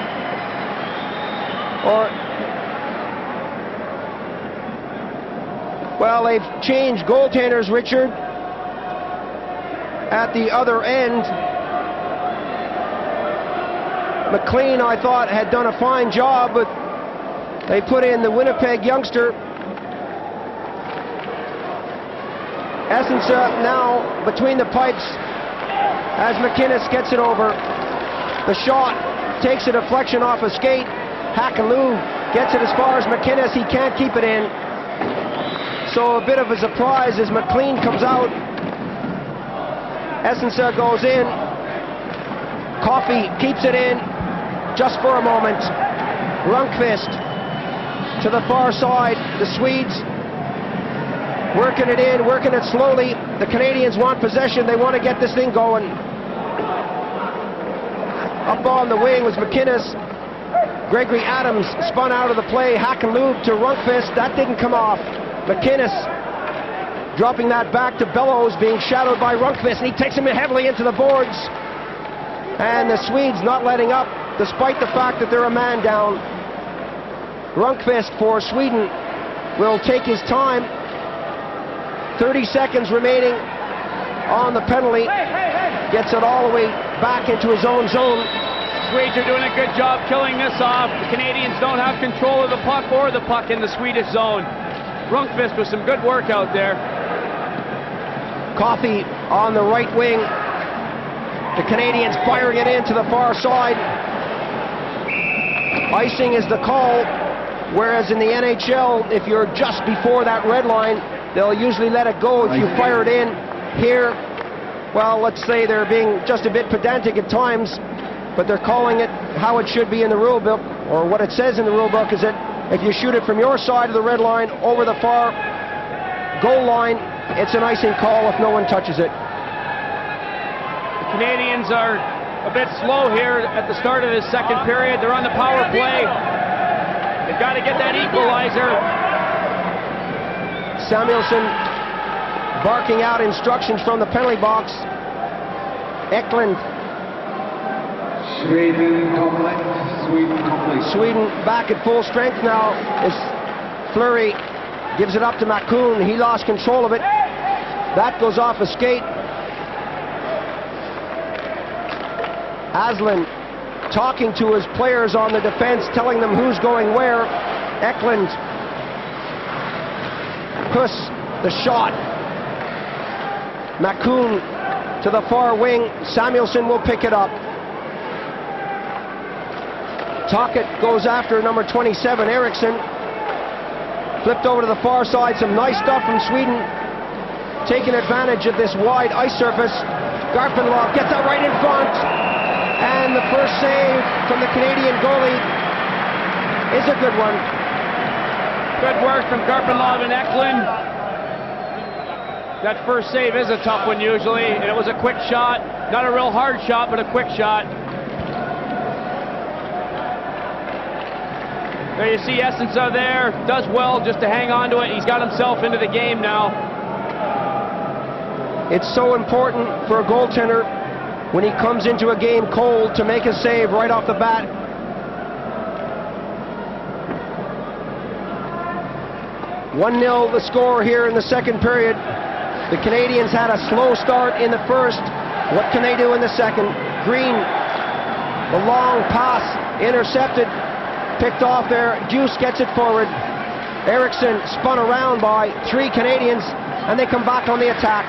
Well, they've changed goaltenders, Richard, at the other end. McLean, I thought, had done a fine job, but they put in the Winnipeg youngster. Essensa now between the pipes as McInnes gets it over. The shot takes a deflection off a skate. Hakaloo gets it as far as McInnes. He can't keep it in. So a bit of a surprise as McLean comes out. Essensa goes in. Coffey keeps it in just for a moment. Rundqvist to the far side. The Swedes working it in, working it slowly. The Canadians want possession. They want to get this thing going. Up on the wing was McInnes. Gregory Adams spun out of the play. Hakaloo to Rundqvist. That didn't come off. McInnes dropping that back to Bellows, being shadowed by Rundqvist, and he takes him heavily into the boards. And the Swedes not letting up, despite the fact that they're a man down. Rundqvist for Sweden will take his time. 30 seconds remaining on the penalty. Gets it all the way back into his own zone. Swedes are doing a good job killing this off. The Canadians don't have control of the puck or the puck in the Swedish zone. Rundqvist with some good work out there. Coffey on the right wing. The Canadians firing it into the far side. Icing is the call, whereas in the NHL, if you're just before that red line, they'll usually let it go if you fire it in. Here, well, let's say they're being just a bit pedantic at times, but they're calling it how it should be in the rule book, or what it says in the rule book is that if you shoot it from your side of the red line over the far goal line, it's an icing call if no one touches it. The Canadians are a bit slow here at the start of this second period. They're on the power play. They've got to get that equalizer. Samuelsson barking out instructions from the penalty box. Eklund. Sweden complete. Sweden back at full strength now as Fleury gives it up to Makoun. He lost control of it. That goes off a skate. Aslan talking to his players on the defense, telling them who's going where. Eklund. Puss, the shot. Makoun to the far wing. Samuelsson will pick it up. Tocchet goes after number 27, Eriksson. Flipped over to the far side. Some nice stuff from Sweden. Taking advantage of this wide ice surface. Garpenlov gets that right in front. And the first save from the Canadian goalie is a good one. Good work from Garpenlov and Eklund. That first save is a tough one usually, and it was a quick shot. Not a real hard shot, but a quick shot. There you see Essensa there, does well just to hang on to it. He's got himself into the game now. It's so important for a goaltender when he comes into a game cold to make a save right off the bat. "1-0 the score here in the second period. The Canadians had a slow start in the first. What can they do in the second? Green, the long pass intercepted. Picked off there. Deuce gets it forward. Eriksson spun around by 3 Canadians, and they come back on the attack.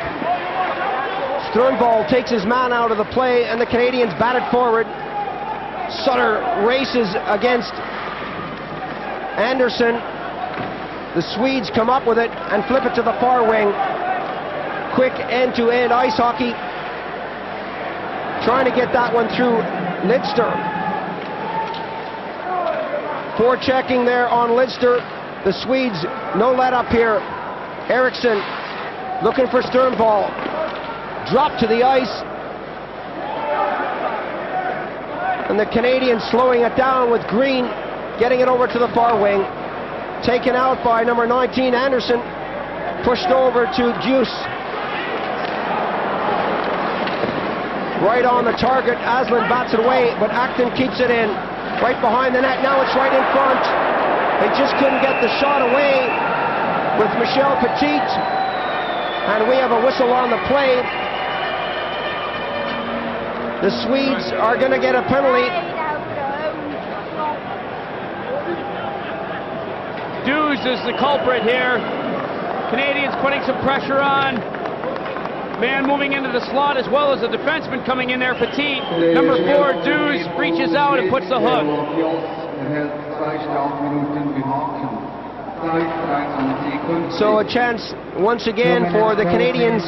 Strömvall takes his man out of the play, and the Canadians bat it forward. Sutter races against Anderson. The Swedes come up with it and flip it to the far wing. Quick end-to-end ice hockey. Trying to get that one through Lidster. Forechecking there on Lidster. The Swedes, no let up here. Eriksson looking for Strömvall. Drop to the ice. And the Canadians slowing it down with Green getting it over to the far wing. Taken out by number 19, Anderson. Pushed over to Deuce. Right on the target. Aslan bats it away, but Acton keeps it in. Right behind the net. Now it's right in front. They just couldn't get the shot away with Michel Petit. And we have a whistle on the play. The Swedes are going to get a penalty. Dews is the culprit here. Canadians putting some pressure on. Man moving into the slot as well as the defenseman coming in there, Petit. Number 4, Dews, reaches out and puts the hook. So a chance once again for the Canadians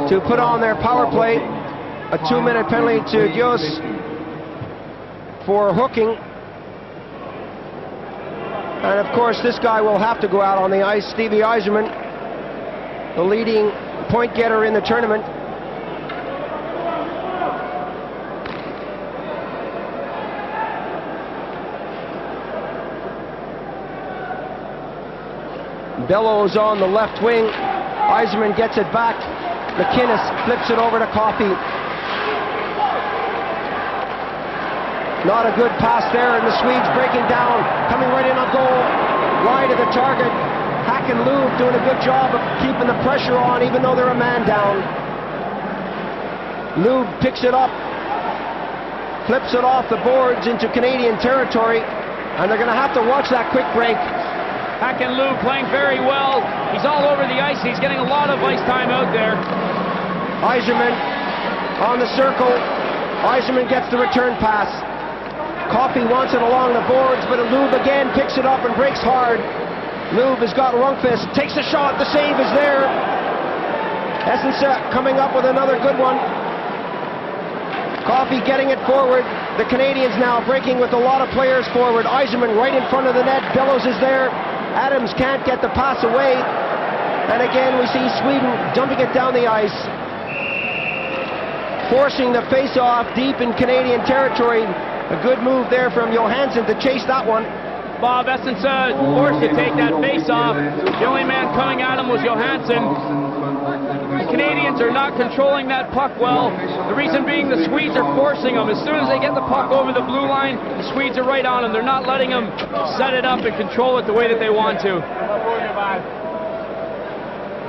to put on their power play. A 2-minute penalty to Deus for hooking. And of course this guy will have to go out on the ice, Stevie Yzerman, the leading point getter in the tournament. Bellows on the left wing. Yzerman gets it back. McInnes flips it over to Coffey. Not a good pass there, and the Swedes breaking down, coming right in on goal, wide of the target. Hack and Lube doing a good job of keeping the pressure on, even though they're a man down. Lube picks it up, flips it off the boards into Canadian territory, and they're going to have to watch that quick break. Hack and Lube playing very well. He's all over the ice. He's getting a lot of ice time out there. Yzerman on the circle. Yzerman gets the return pass. Coffey wants it along the boards, but Lube again picks it up and breaks hard. Lube has got Rundqvist, takes a shot, the save is there. Essensa coming up with another good one. Coffey getting it forward. The Canadians now breaking with a lot of players forward. Yzerman right in front of the net. Bellows is there. Adams can't get the pass away. And again, we see Sweden dumping it down the ice, forcing the face-off deep in Canadian territory. A good move there from Johansson to chase that one. Bob Essensa forced to take that face-off. The only man coming at him was Johansson. The Canadians are not controlling that puck well. The reason being the Swedes are forcing them. As soon as they get the puck over the blue line, the Swedes are right on them. They're not letting them set it up and control it the way that they want to.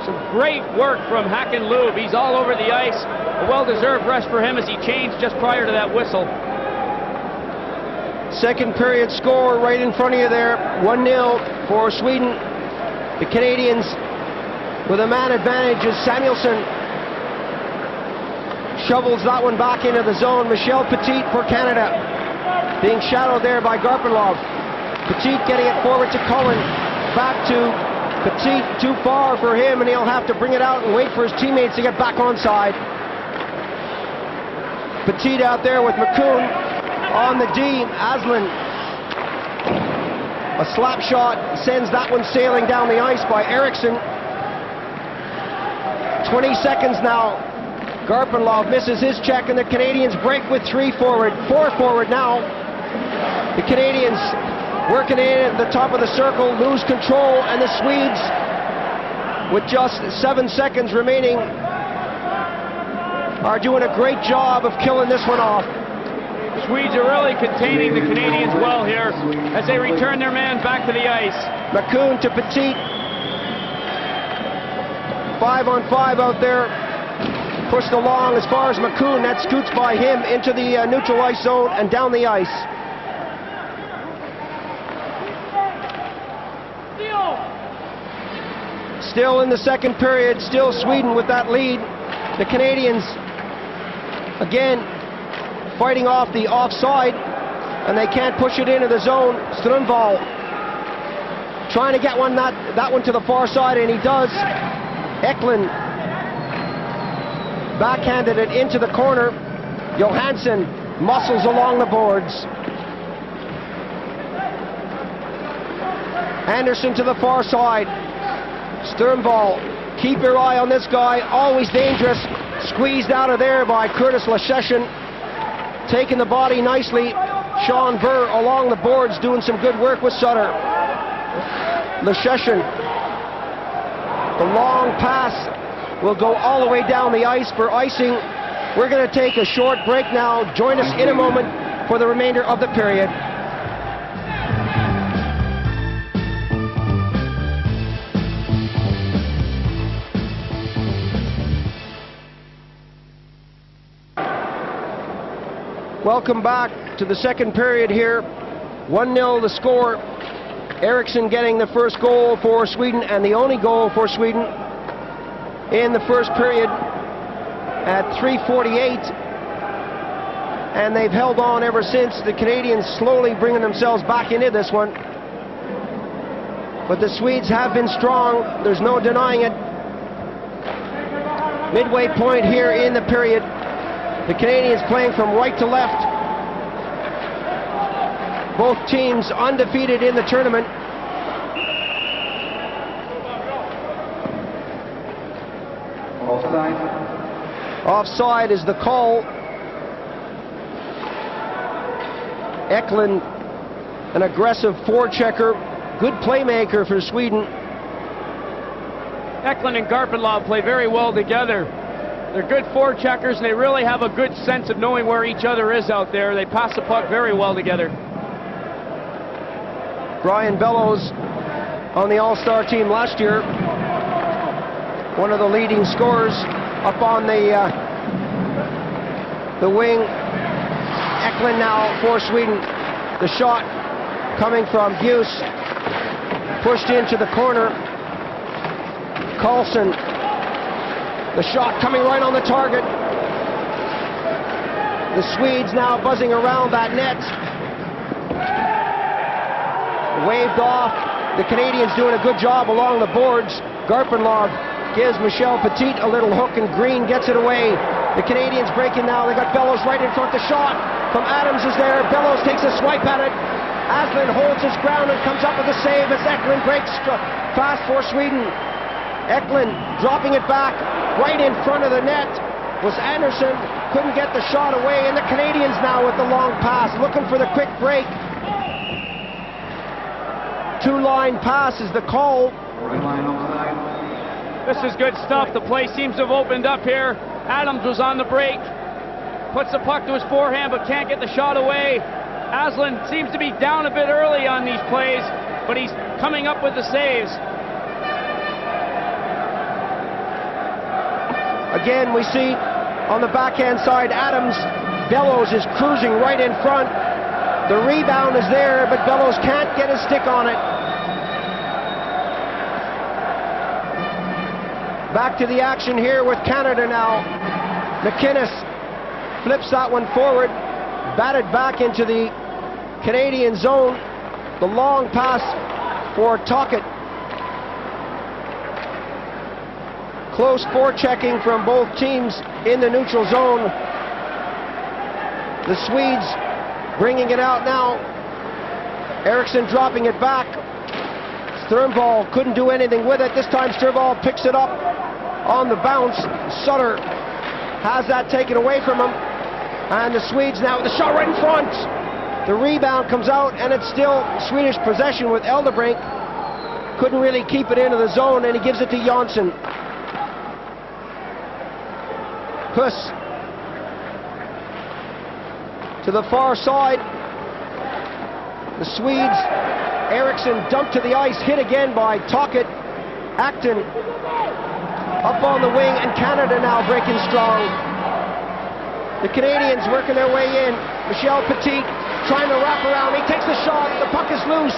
Some great work from Hakan Lube. He's all over the ice. A well-deserved rest for him as he changed just prior to that whistle. Second period score right in front of you there. 1-0 for Sweden. The Canadians with a man advantage as Samuelsson shovels that one back into the zone. Michel Petit for Canada, being shadowed there by Garpenlov. Petit getting it forward to Cullen. Back to Petit, too far for him, and he'll have to bring it out and wait for his teammates to get back onside. Petit out there with McCoon on the D. Aslan, a slap shot sends that one sailing down the ice by Eriksson. 20 seconds now. Garpenlov misses his check, and the Canadians break with 3 forward, 4 forward now. The Canadians working in at the top of the circle, lose control, and the Swedes, with just 7 seconds remaining, are doing a great job of killing this one off. Swedes are really containing the Canadians well here as they return their man back to the ice. McCoon to Petit. 5-on-5 out there. Pushed along as far as McCoon. That scoots by him into the neutral ice zone and down the ice. Still in the second period, still Sweden with that lead. The Canadians, again, fighting off the offside, and they can't push it into the zone. Strömvall trying to get that one to the far side, and he does. Eklund backhanded it into the corner. Johansson muscles along the boards. Anderson to the far side. Strömvall, keep your eye on this guy, always dangerous. Squeezed out of there by Curtis Leschetschen. Taking the body nicely. Sean Burr along the boards doing some good work with Sutter. Leschetschen. The long pass will go all the way down the ice for icing. We're going to take a short break now. Join us in a moment for the remainder of the period. Welcome back to the second period here. 1-0 the score. Eriksson getting the first goal for Sweden, and the only goal for Sweden in the first period at 3:48. And they've held on ever since. The Canadians slowly bringing themselves back into this one. But the Swedes have been strong. There's no denying it. Midway point here in the period. The Canadians playing from right to left. Both teams undefeated in the tournament. Offside. Offside is the call. Eklund, an aggressive forechecker, good playmaker for Sweden. Eklund and Garpenlov play very well together. They're good forecheckers, and they really have a good sense of knowing where each other is out there. They pass the puck very well together. Brian Bellows on the All-Star team last year. One of the leading scorers up on the wing. Eklund now for Sweden. The shot coming from Buse. Pushed into the corner. Karlsson. The shot coming right on the target. The Swedes now buzzing around that net. Waved off. The Canadians doing a good job along the boards. Garpenlov gives Michel Petit a little hook, and Green gets it away. The Canadians breaking now. They got Bellows right in front. The shot from Adams is there. Bellows takes a swipe at it. Aslan holds his ground and comes up with a save as Eklund breaks fast for Sweden. Eklund dropping it back right in front of the net was Anderson. Couldn't get the shot away, and the Canadians now with the long pass, looking for the quick break. Two-line pass is the call. This is good stuff. The play seems to have opened up here. Adams was on the break. Puts the puck to his forehand but can't get the shot away. Aslan seems to be down a bit early on these plays, but he's coming up with the saves. Again, we see on the backhand side, Adams, Bellows is cruising right in front. The rebound is there, but Bellows can't get his stick on it. Back to the action here with Canada now. McInnes flips that one forward, batted back into the Canadian zone. The long pass for Tocchet. Close forechecking from both teams in the neutral zone. The Swedes bringing it out now. Eriksson dropping it back. Sternvall couldn't do anything with it. This time Sternvall picks it up on the bounce. Sutter has that taken away from him. And the Swedes now with the shot right in front. The rebound comes out and it's still Swedish possession with Eldebrink. Couldn't really keep it into the zone and he gives it to Jonsson. Puss to the far side. The Swedes, Eriksson dumped to the ice, hit again by Tocchet. Acton up on the wing, and Canada now breaking strong. The Canadians working their way in. Michel Petit trying to wrap around. He takes the shot. The puck is loose.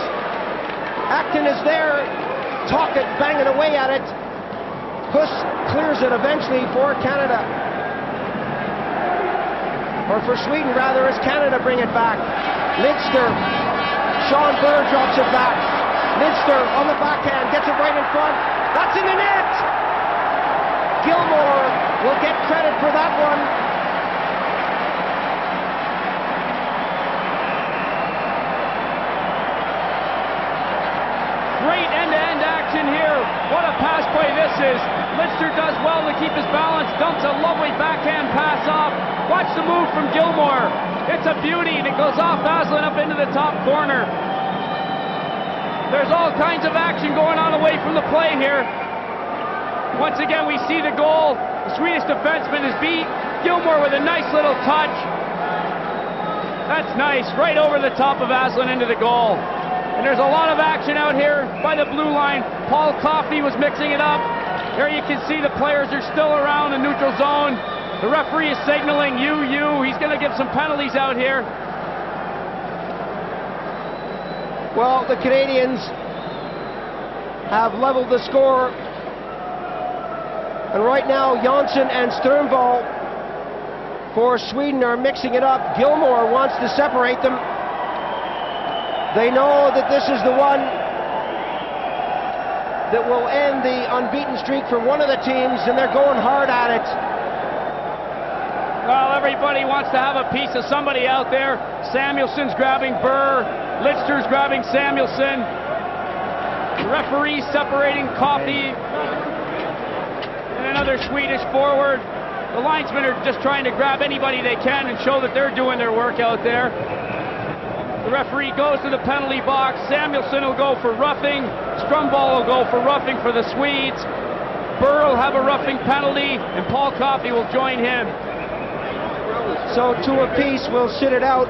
Acton is there. Tocchet banging away at it. Puss clears it eventually for Canada. Or for Sweden, rather, as Canada bring it back. Lidster. Sean Burr drops it back. Lidster on the backhand, gets it right in front. That's in the net! Gilmore will get credit for that one. Great end-to-end action here. What a pass play this is. Lidster does well to keep his balance, dumps a lovely backhand pass off. Watch the move from Gilmore. It's a beauty, and it goes off Aslan up into the top corner. There's all kinds of action going on away from the play here. Once again, we see the goal. The Swedish defenseman is beat. Gilmore with a nice little touch. That's nice, right over the top of Aslan into the goal. And there's a lot of action out here by the blue line. Paul Coffey was mixing it up. There you can see the players are still around the neutral zone. The referee is signaling you. He's going to give some penalties out here. Well, the Canadians have leveled the score. And right now, Jonsson and Sternvall for Sweden are mixing it up. Gilmore wants to separate them. They know that this is the one that will end the unbeaten streak for one of the teams, and they're going hard at it. Well, everybody wants to have a piece of somebody out there. Samuelson's grabbing Burr. Lidster's grabbing Samuelson. The referee separating Coffey and another Swedish forward. The linesmen are just trying to grab anybody they can and show that they're doing their work out there. The referee goes to the penalty box. Samuelson will go for roughing. Sternvall will go for roughing for the Swedes. Burr will have a roughing penalty, and Paul Coffey will join him. So two apiece will sit it out.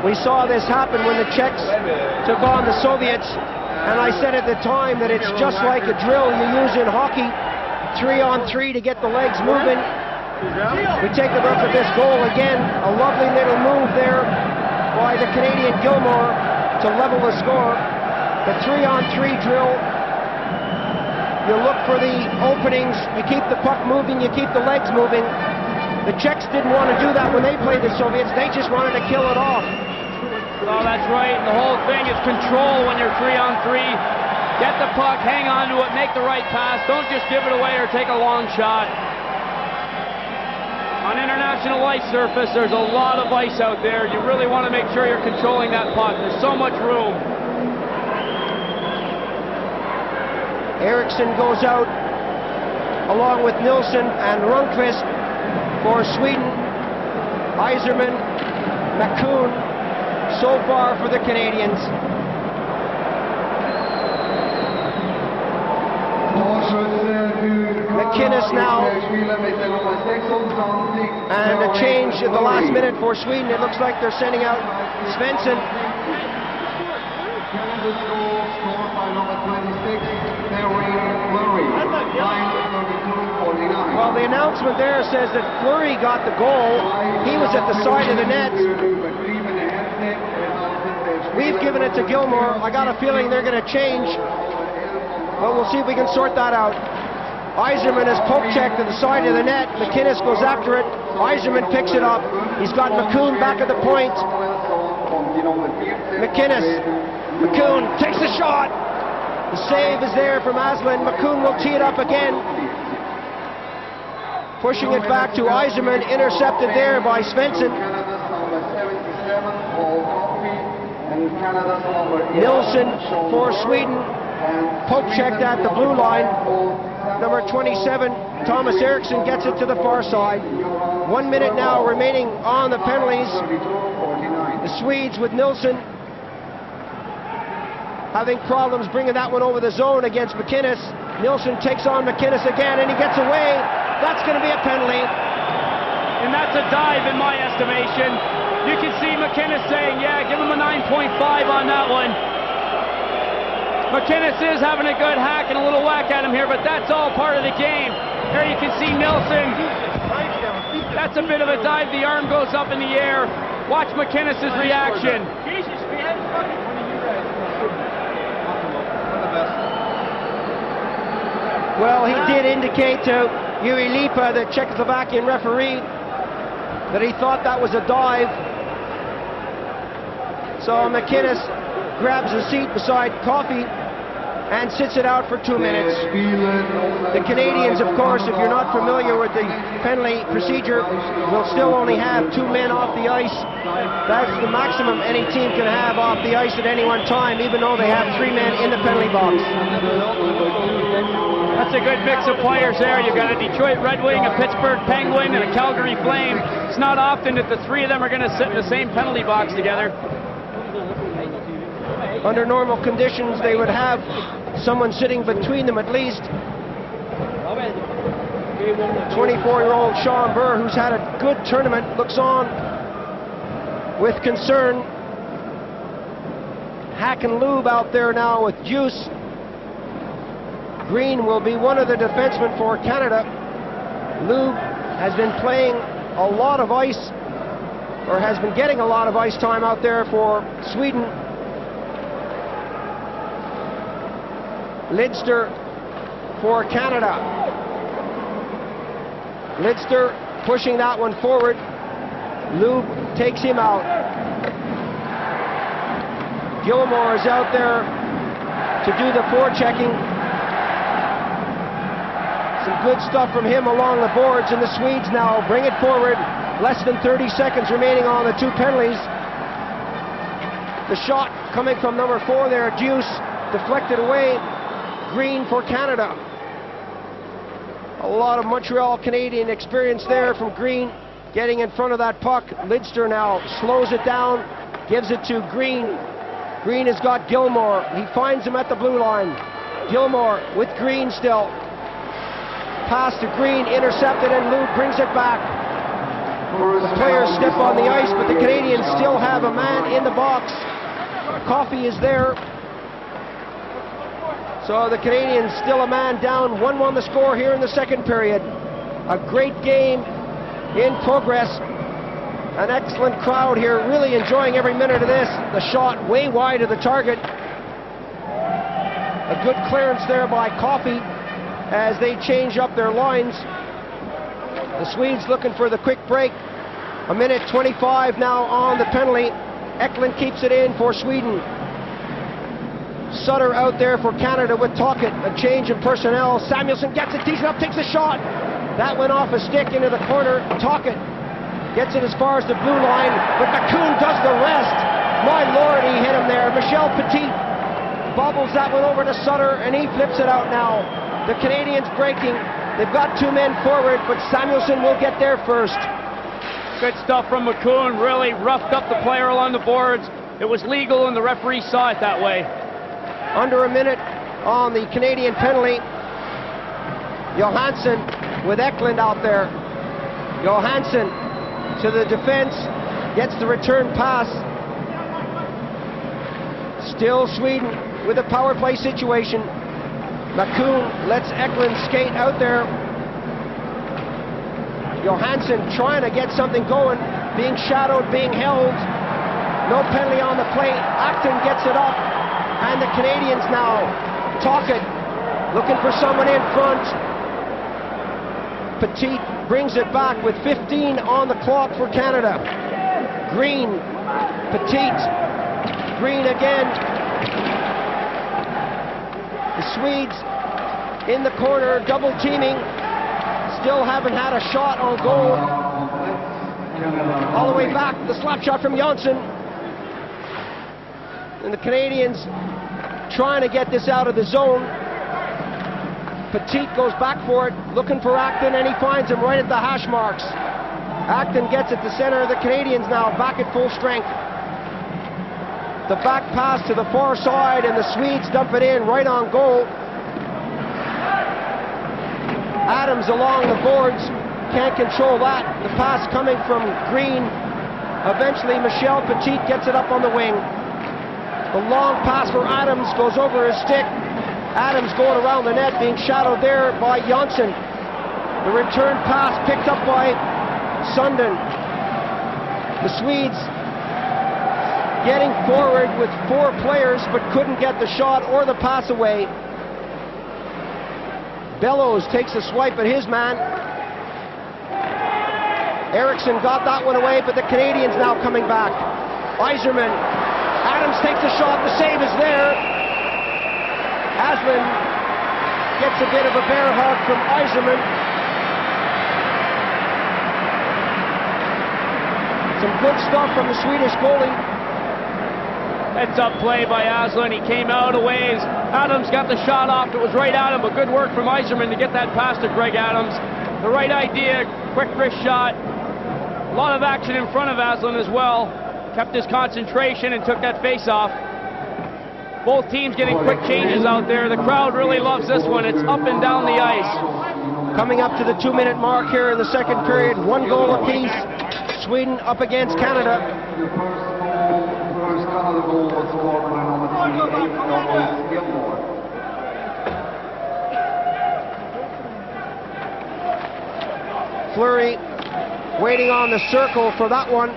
We saw this happen when the Czechs took on the Soviets, and I said at the time that it's just like a drill you use in hockey, 3-on-3 to get the legs moving. We take a look at this goal again, a lovely little move there by the Canadian Gilmore to level the score. The 3-on-3 drill. You look for the openings, you keep the puck moving, you keep the legs moving. The Czechs didn't want to do that when they played the Soviets, they just wanted to kill it off. Oh, that's right, the whole thing is control when you're 3-on-3. Get the puck, hang on to it, make the right pass, don't just give it away or take a long shot. On international professional ice surface, there's a lot of ice out there. You really want to make sure you're controlling that puck. There's so much room. Eriksson goes out along with Nilsson and Rundqvist for Sweden. Yzerman, McCoon so far for the Canadians. McInnes now, and a change at the last minute for Sweden. It looks like they're sending out Svensson. Well, the announcement there says that Fleury got the goal. He was at the side of the net. We've given it to Gilmore. I got a feeling they're going to change, but we'll see if we can sort that out. Yzerman has poke checked to the side of the net. McInnes goes after it. Yzerman picks it up. He's got McCoon back at the point. McCoon takes the shot. The save is there from Aslan. McCoon will tee it up again. Pushing it back to Yzerman, intercepted there by Svensson. Nilsson for Sweden, poke checked at the blue line. Number 27, Thomas Eriksson gets it to the far side. 1 minute now remaining on the penalties. The Swedes with Nilsson having problems bringing that one over the zone against McInnes. Nilsson takes on McInnes again, and he gets away. That's going to be a penalty. And that's a dive in my estimation. You can see McInnes saying, yeah, give him a 9.5 on that one. McInnes is having a good hack and a little whack at him here, but that's all part of the game. There you can see Nilsson. That's a bit of a dive. The arm goes up in the air. Watch McInnes' reaction. Well, he did indicate to Jiri Lipa, the Czechoslovakian referee, that he thought that was a dive. So McInnes grabs a seat beside Coffey and sits it out for 2 minutes. The Canadians, of course, if you're not familiar with the penalty procedure, will still only have 2 men off the ice. That's the maximum any team can have off the ice at any one time, even though they have 3 men in the penalty box. That's a good mix of players there. You've got a Detroit Red Wing, a Pittsburgh Penguin, and a Calgary Flame. It's not often that the 3 of them are going to sit in the same penalty box together. Under normal conditions, they would have someone sitting between them at least. 24-year-old Sean Burr, who's had a good tournament, looks on with concern. Hack and Lube out there now with Juice. Green will be one of the defensemen for Canada. Lube has been playing a lot of ice, or has been getting a lot of ice time out there for Sweden. Lidster for Canada. Lidster pushing that one forward. Lube takes him out. Gilmore is out there to do the forechecking. Some good stuff from him along the boards, and the Swedes now bring it forward. Less than 30 seconds remaining on the 2 penalties. The shot coming from number 4 there, Juice, deflected away. Green for Canada. A lot of Montreal Canadian experience there from Green, getting in front of that puck. Lidster now slows it down, gives it to Green. Green has got Gilmore. He finds him at the blue line. Gilmore with Green still. Pass to Green, intercepted, and Lube brings it back. The players step on the ice, but the Canadians still have a man in the box. Coffey is there. So the Canadians still a man down. 1-1 the score here in the second period. A great game in progress. An excellent crowd here, really enjoying every minute of this. The shot way wide of the target. A good clearance there by Coffey as they change up their lines. The Swedes looking for the quick break. 1:25 now on the penalty. Eklund keeps it in for Sweden. Sutter out there for Canada with Tocchet. A change in personnel. Samuelsson gets it, tees it up, takes a shot. That went off a stick into the corner. Tocchet Gets it as far as the blue line, but McCoon does the rest. My Lord, he hit him there. Michel Petit bobbles that one over to Sutter, and he flips it out now. The Canadians breaking. They've got 2 men forward, but Samuelson will get there first. Good stuff from McCoon. Really roughed up the player along the boards. It was legal, and the referee saw it that way. Under a minute on the Canadian penalty. Johansson with Eklund out there. Johansson to the defense, gets the return pass. Still Sweden with a power play situation. McCoon lets Eklund skate out there. Johansson trying to get something going, being shadowed, being held. No penalty on the plate. Acton gets it up, and the Canadians now talk it, looking for someone in front. Petit brings it back with 15 on the clock for Canada. Green, Petit, Green again. The Swedes in the corner, double teaming. Still haven't had a shot on goal. All the way back, the slap shot from Janssen. And the Canadians trying to get this out of the zone. Petit goes back for it, looking for Acton, and he finds him right at the hash marks. Acton gets it to center. The Canadians now back at full strength. The back pass to the far side, and the Swedes dump it in right on goal. Adams along the boards, can't control that. The pass coming from Green. Eventually Michel Petit gets it up on the wing. The long pass for Adams goes over his stick. Adams going around the net, being shadowed there by Janssen. The return pass picked up by Sundin. The Swedes getting forward with 4 players, but couldn't get the shot or the pass away. Bellows takes a swipe at his man. Eriksson got that one away, but the Canadians now coming back. Yzerman. Adams takes a shot. The save is there. Aslan gets a bit of a bear hug from Yzerman. Some good stuff from the Swedish goalie. Heads up play by Aslan. He came out a ways. Adams got the shot off. It was right at him, but good work from Yzerman to get that pass to Greg Adams. The right idea, quick wrist shot. A lot of action in front of Aslan as well. Kept his concentration and took that face off. Both teams getting quick changes out there. The crowd really loves this one. It's up and down the ice. Coming up to the 2-minute mark here in the second period. 1 goal apiece. Sweden up against Canada. The first Canada goal was scored by number 28, Noel Gilmore. Fleury waiting on the circle for that one.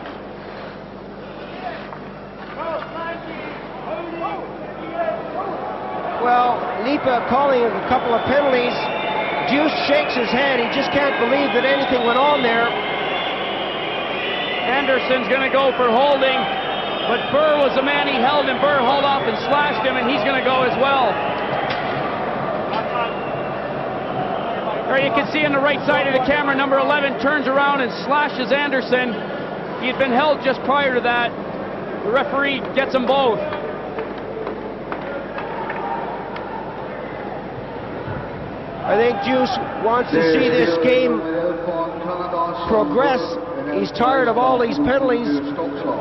Well, Lipa calling a couple of penalties. Juice shakes his head. He just can't believe that anything went on there. Anderson's going to go for holding, but Burr was the man he held, and Burr hauled off and slashed him, and he's going to go as well. There you can see on the right side of the camera, number 11 turns around and slashes Anderson. He had been held just prior to that. The referee gets them both. I think Juice wants to see this game progress. He's tired of all these penalties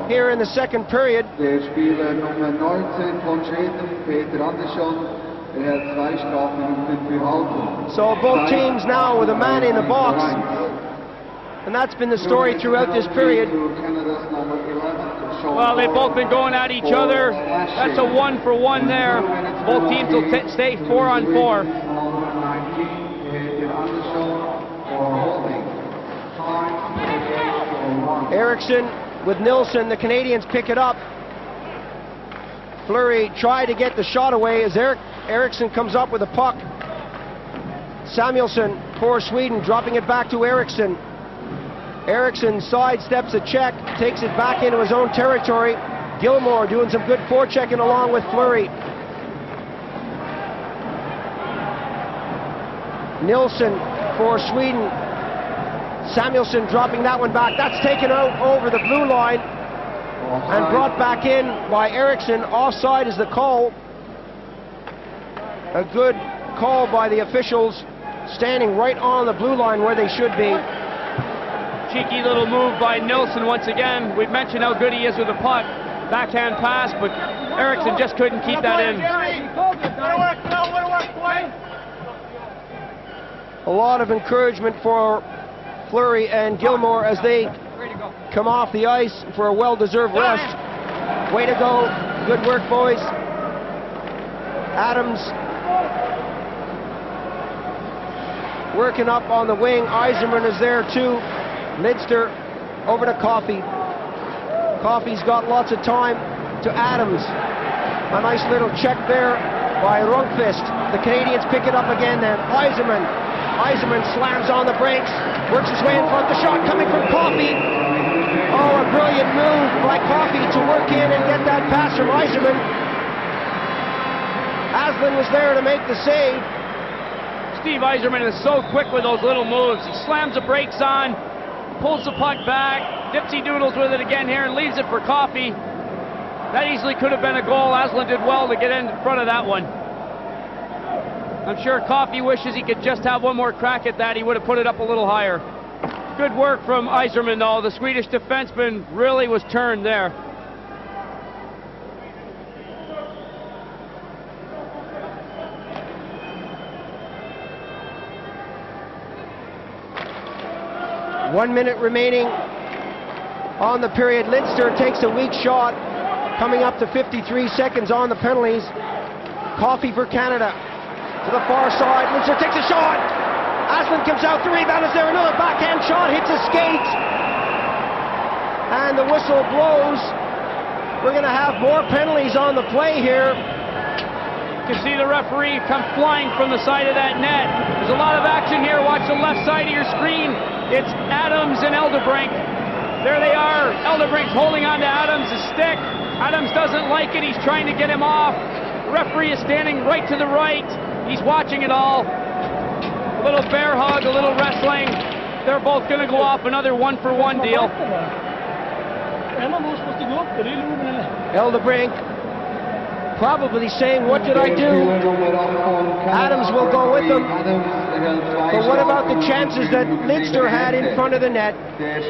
here in the second period. So both teams now with a man in the box, and that's been the story throughout this period. Well, they've both been going at each other. That's a 1-for-1 there. Both teams will stay 4-on-4. Eriksson with Nilsson. The Canadians pick it up. Fleury tried to get the shot away as Eriksson comes up with a puck. Samuelsson for Sweden, dropping it back to Eriksson. Eriksson sidesteps a check, takes it back into his own territory. Gilmore doing some good forechecking along with Fleury. Nilsson for Sweden. Samuelson dropping that one back. That's taken out over the blue line and brought back in by Eriksson. Offside is the call. A good call by the officials, standing right on the blue line where they should be. Cheeky little move by Nilsson once again. We've mentioned how good he is with the puck. Backhand pass, but Eriksson just couldn't keep that in. A lot of encouragement for Fleury and Gilmore as they come off the ice for a well-deserved rest. Way to go. Good work, boys. Adams working up on the wing. Yzerman is there too. Lidster over to Coffey. Coffey's got lots of time to Adams. A nice little check there by Rundqvist. The Canadians pick it up again then. Yzerman slams on the brakes, works his way in front. The shot coming from Coffey. Oh, a brilliant move by Coffey to work in and get that pass from Yzerman. Aslan was there to make the save. Steve Yzerman is so quick with those little moves. He slams the brakes on, pulls the puck back, dipsy doodles with it again here and leaves it for Coffey. That easily could have been a goal. Aslan did well to get in front of that one. I'm sure Coffey wishes he could just have one more crack at that. He would have put it up a little higher. Good work from Yzerman though. The Swedish defenseman really was turned there. One minute remaining on the period. Lidster takes a weak shot, coming up to 53 seconds on the penalties. Coffey for Canada to the far side. Lidster takes a shot. Aslan comes out. The rebound is there. Another backhand shot hits his skate, and the whistle blows. We're going to have more penalties on the play here. You can see the referee come flying from the side of that net. There's a lot of action here. Watch the left side of your screen. It's Adams and Eldebrink. There they are. Eldebrink's holding on to Adams' stick. Adams doesn't like it. He's trying to get him off. The referee is standing right to the right. He's watching it all. A little bear hug, a little wrestling. They're both going to go off another 1-for-1 deal. Eldebrink probably saying, what did I do? Adams will go with them. But what about the chances that Lidster had in front of the net?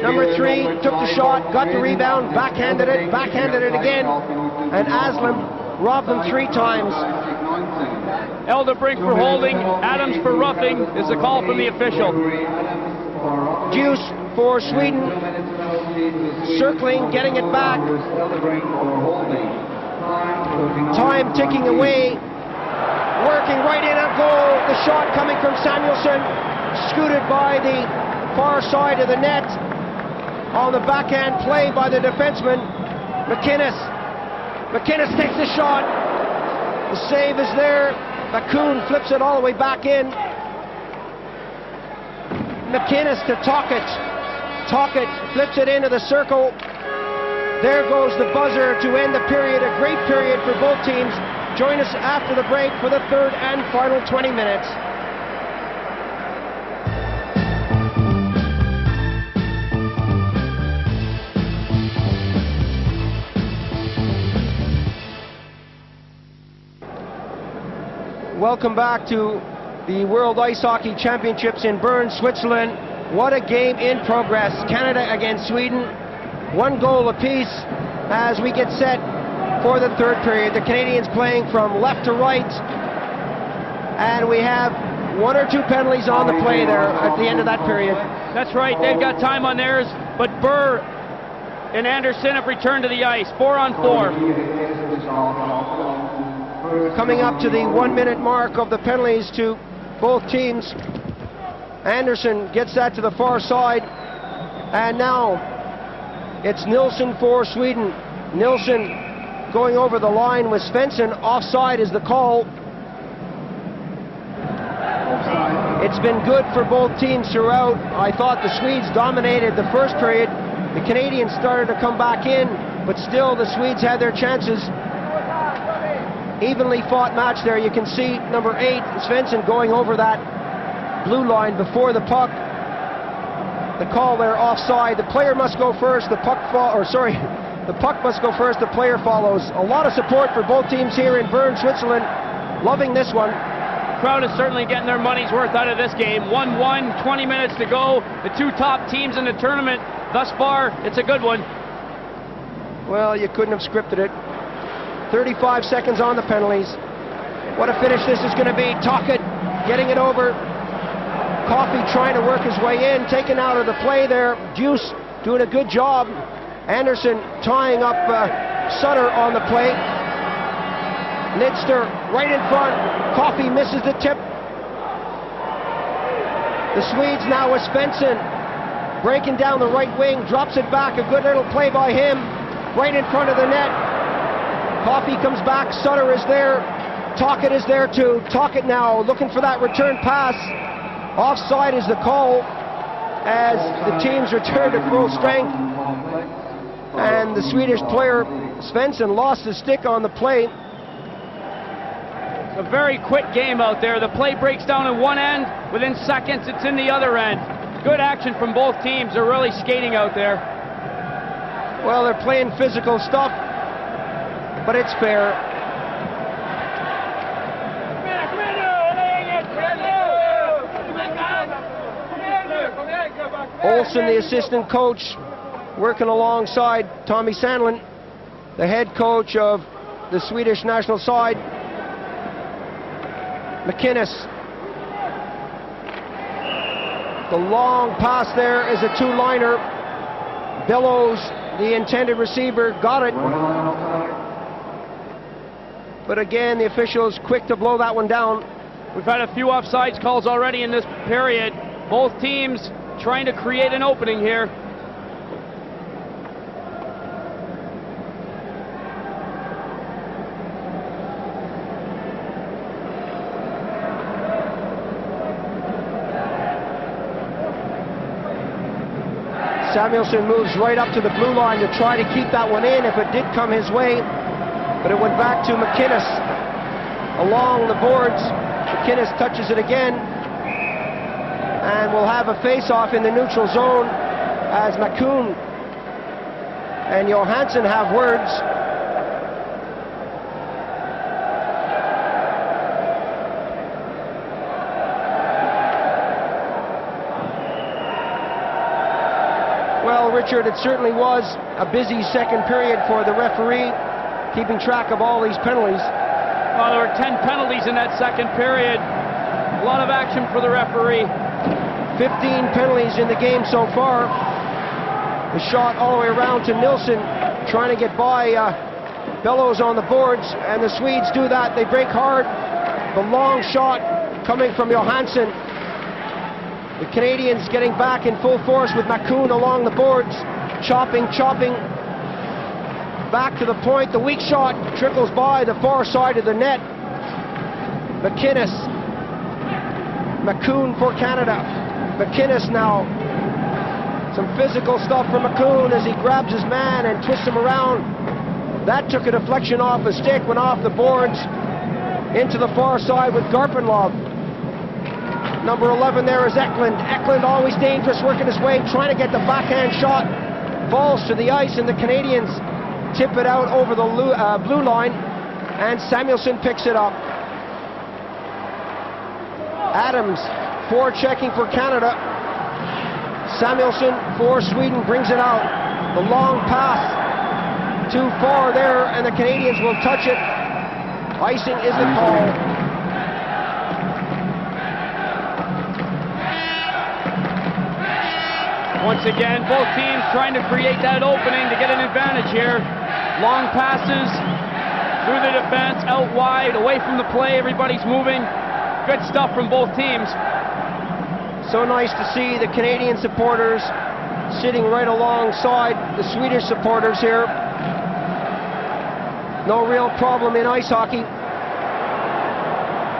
Number 3 took the shot, got the rebound, backhanded it again, and Aslan robbed them 3 times. Eldebrink for holding, Adams for roughing is the call from the official. Juice for Sweden, circling, getting it back. Time ticking away, working right in at goal. The shot coming from Samuelson, scooted by the far side of the net on the backhand play by the defenseman. McInnes takes the shot. The save is there. McCoon flips it all the way back in. McInnes to Tocchet. Tocchet flips it into the circle. There goes the buzzer to end the period. A great period for both teams. Join us after the break for the third and final 20 minutes. Welcome back to the World Ice Hockey Championships in Bern, Switzerland. What a game in progress. Canada against Sweden. 1 goal apiece as we get set for the third period. The Canadians playing from left to right, and we have 1 or 2 penalties on the play there at the end of that period. That's right, they've got time on theirs, but Burr and Anderson have returned to the ice, 4-on-4. Coming up to the 1-minute mark of the penalties to both teams. Anderson gets that to the far side, and now it's Nilsson for Sweden. Nilsson going over the line with Svensson. Offside is the call. It's been good for both teams throughout. I thought the Swedes dominated the first period. The Canadians started to come back in, but still the Swedes had their chances. Evenly fought match there. You can see number 8, Svensson, going over that blue line before the puck. the call there offside. The player must go first, the puck the puck must go first, the player follows. A lot of support for both teams here in Bern, Switzerland. Loving this one. Crowd is certainly getting their money's worth out of this game. 1-1, 20 minutes to go. The two top teams in the tournament thus far. It's a good one. Well, you couldn't have scripted it. 35 seconds on the penalties. What a finish this is going to be. Tocchet getting it over. Coffey trying to work his way in, taken out of the play there. Juice doing a good job. Anderson tying up Sutter on the play. Nidster right in front. Coffey misses the tip. The Swedes now with Svensson breaking down the right wing, drops it back. A good little play by him right in front of the net. Coffey comes back. Sutter is there. Tocchet is there too. Tocchet now looking for that return pass. Offside is the call as the teams return to full strength. And the Swedish player Svensson lost his stick on the play. A very quick game out there. The play breaks down in one end. Within seconds, it's in the other end. Good action from both teams. They're really skating out there. Well, they're playing physical stuff, but it's fair. Olsen, the assistant coach, working alongside Tommy Sandlin, the head coach of the Swedish national side. McInnes. The long pass there is a two-liner. Billows, the intended receiver, got it. But again, the officials quick to blow that one down. We've had a few offsides calls already in this period. Both teams trying to create an opening here. Samuelsson moves right up to the blue line to try to keep that one in if it did come his way, but it went back to McInnes along the boards. McInnes touches it again, and we'll have a face-off in the neutral zone as Makoun and Johansson have words. Well, Richard, it certainly was a busy second period for the referee, keeping track of all these penalties. Well, there were 10 penalties in that second period. A lot of action for the referee. 15 penalties in the game so far. The shot all the way around to Nilsson, trying to get by Bellows on the boards, and the Swedes do that. They break hard. The long shot coming from Johansson. The Canadians getting back in full force with Makoun along the boards, chopping. Back to the point. The weak shot trickles by the far side of the net. McInnes. Makoun for Canada. McInnes now. Some physical stuff from Makoun as he grabs his man and twists him around. That took a deflection off a stick, went off the boards into the far side with Garpenlov. Number 11 there is Eklund. Eklund always dangerous, working his way, trying to get the backhand shot. Falls to the ice, and the Canadians tip it out over the blue line, and Samuelsson picks it up. Adams forechecking for Canada. Samuelsson for Sweden brings it out. The long pass too far there, and the Canadians will touch it. Icing is the call. Once again, both teams trying to create that opening to get an advantage here. Long passes through the defense, out wide, away from the play. Everybody's moving. Good stuff from both teams. So nice to see the Canadian supporters sitting right alongside the Swedish supporters here. No real problem in ice hockey.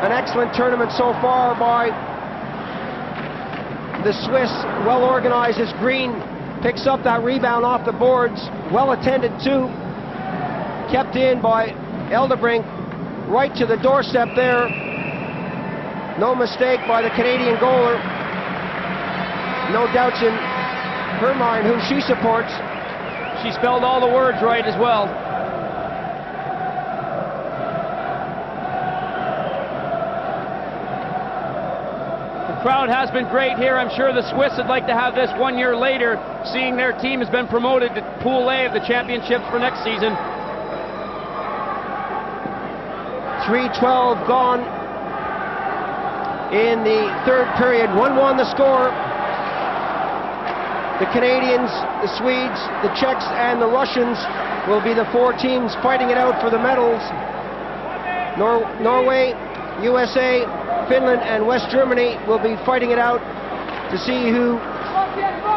An excellent tournament so far by the Swiss, well organized as Green picks up that rebound off the boards, well attended to, kept in by Eldebrink, right to the doorstep there. No mistake by the Canadian goaler. No doubts in her mind who she supports. She spelled all the words right as well. The crowd has been great here. I'm sure the Swiss would like to have this 1 year later, seeing their team has been promoted to Pool A of the championships for next season. 3:12 gone in the third period. 1-1 the score. The Canadians, the Swedes, the Czechs, and the Russians will be the four teams fighting it out for the medals. Norway, USA, Finland, and West Germany will be fighting it out to see who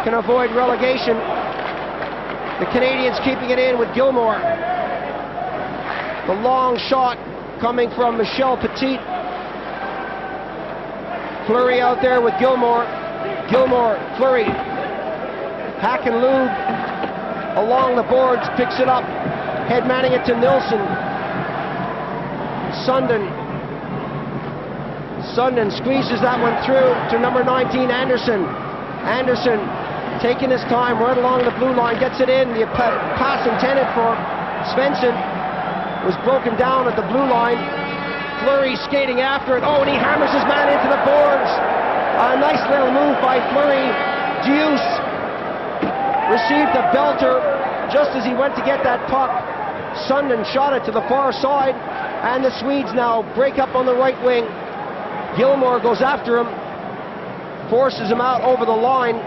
can avoid relegation. The Canadians keeping it in with Gilmore. The long shot coming from Michel Petit. Fleury out there with Gilmore. Gilmore, Fleury. Hack and Lube along the boards, picks it up. Head manning it to Nilsson. Sundin squeezes that one through to number 19, Anderson. Anderson taking his time right along the blue line, gets it in. The pass intended for Svensson was broken down at the blue line. Fleury skating after it. Oh, and he hammers his man into the boards. A nice little move by Fleury. Deuce received a belter just as he went to get that puck. Sundin shot it to the far side, and the Swedes now break up on the right wing. Gilmore goes after him, forces him out over the line.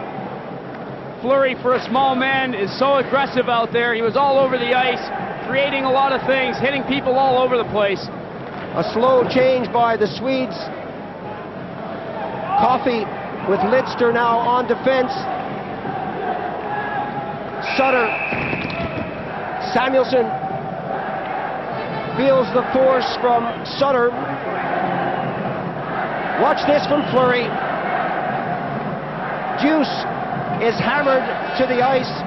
Fleury, for a small man, is so aggressive out there. He was all over the ice, creating a lot of things, hitting people all over the place. A slow change by the Swedes. Coffey with Lidster now on defense. Sutter. Samuelsson feels the force from Sutter. Watch this from Fleury. Deuce is hammered to the ice.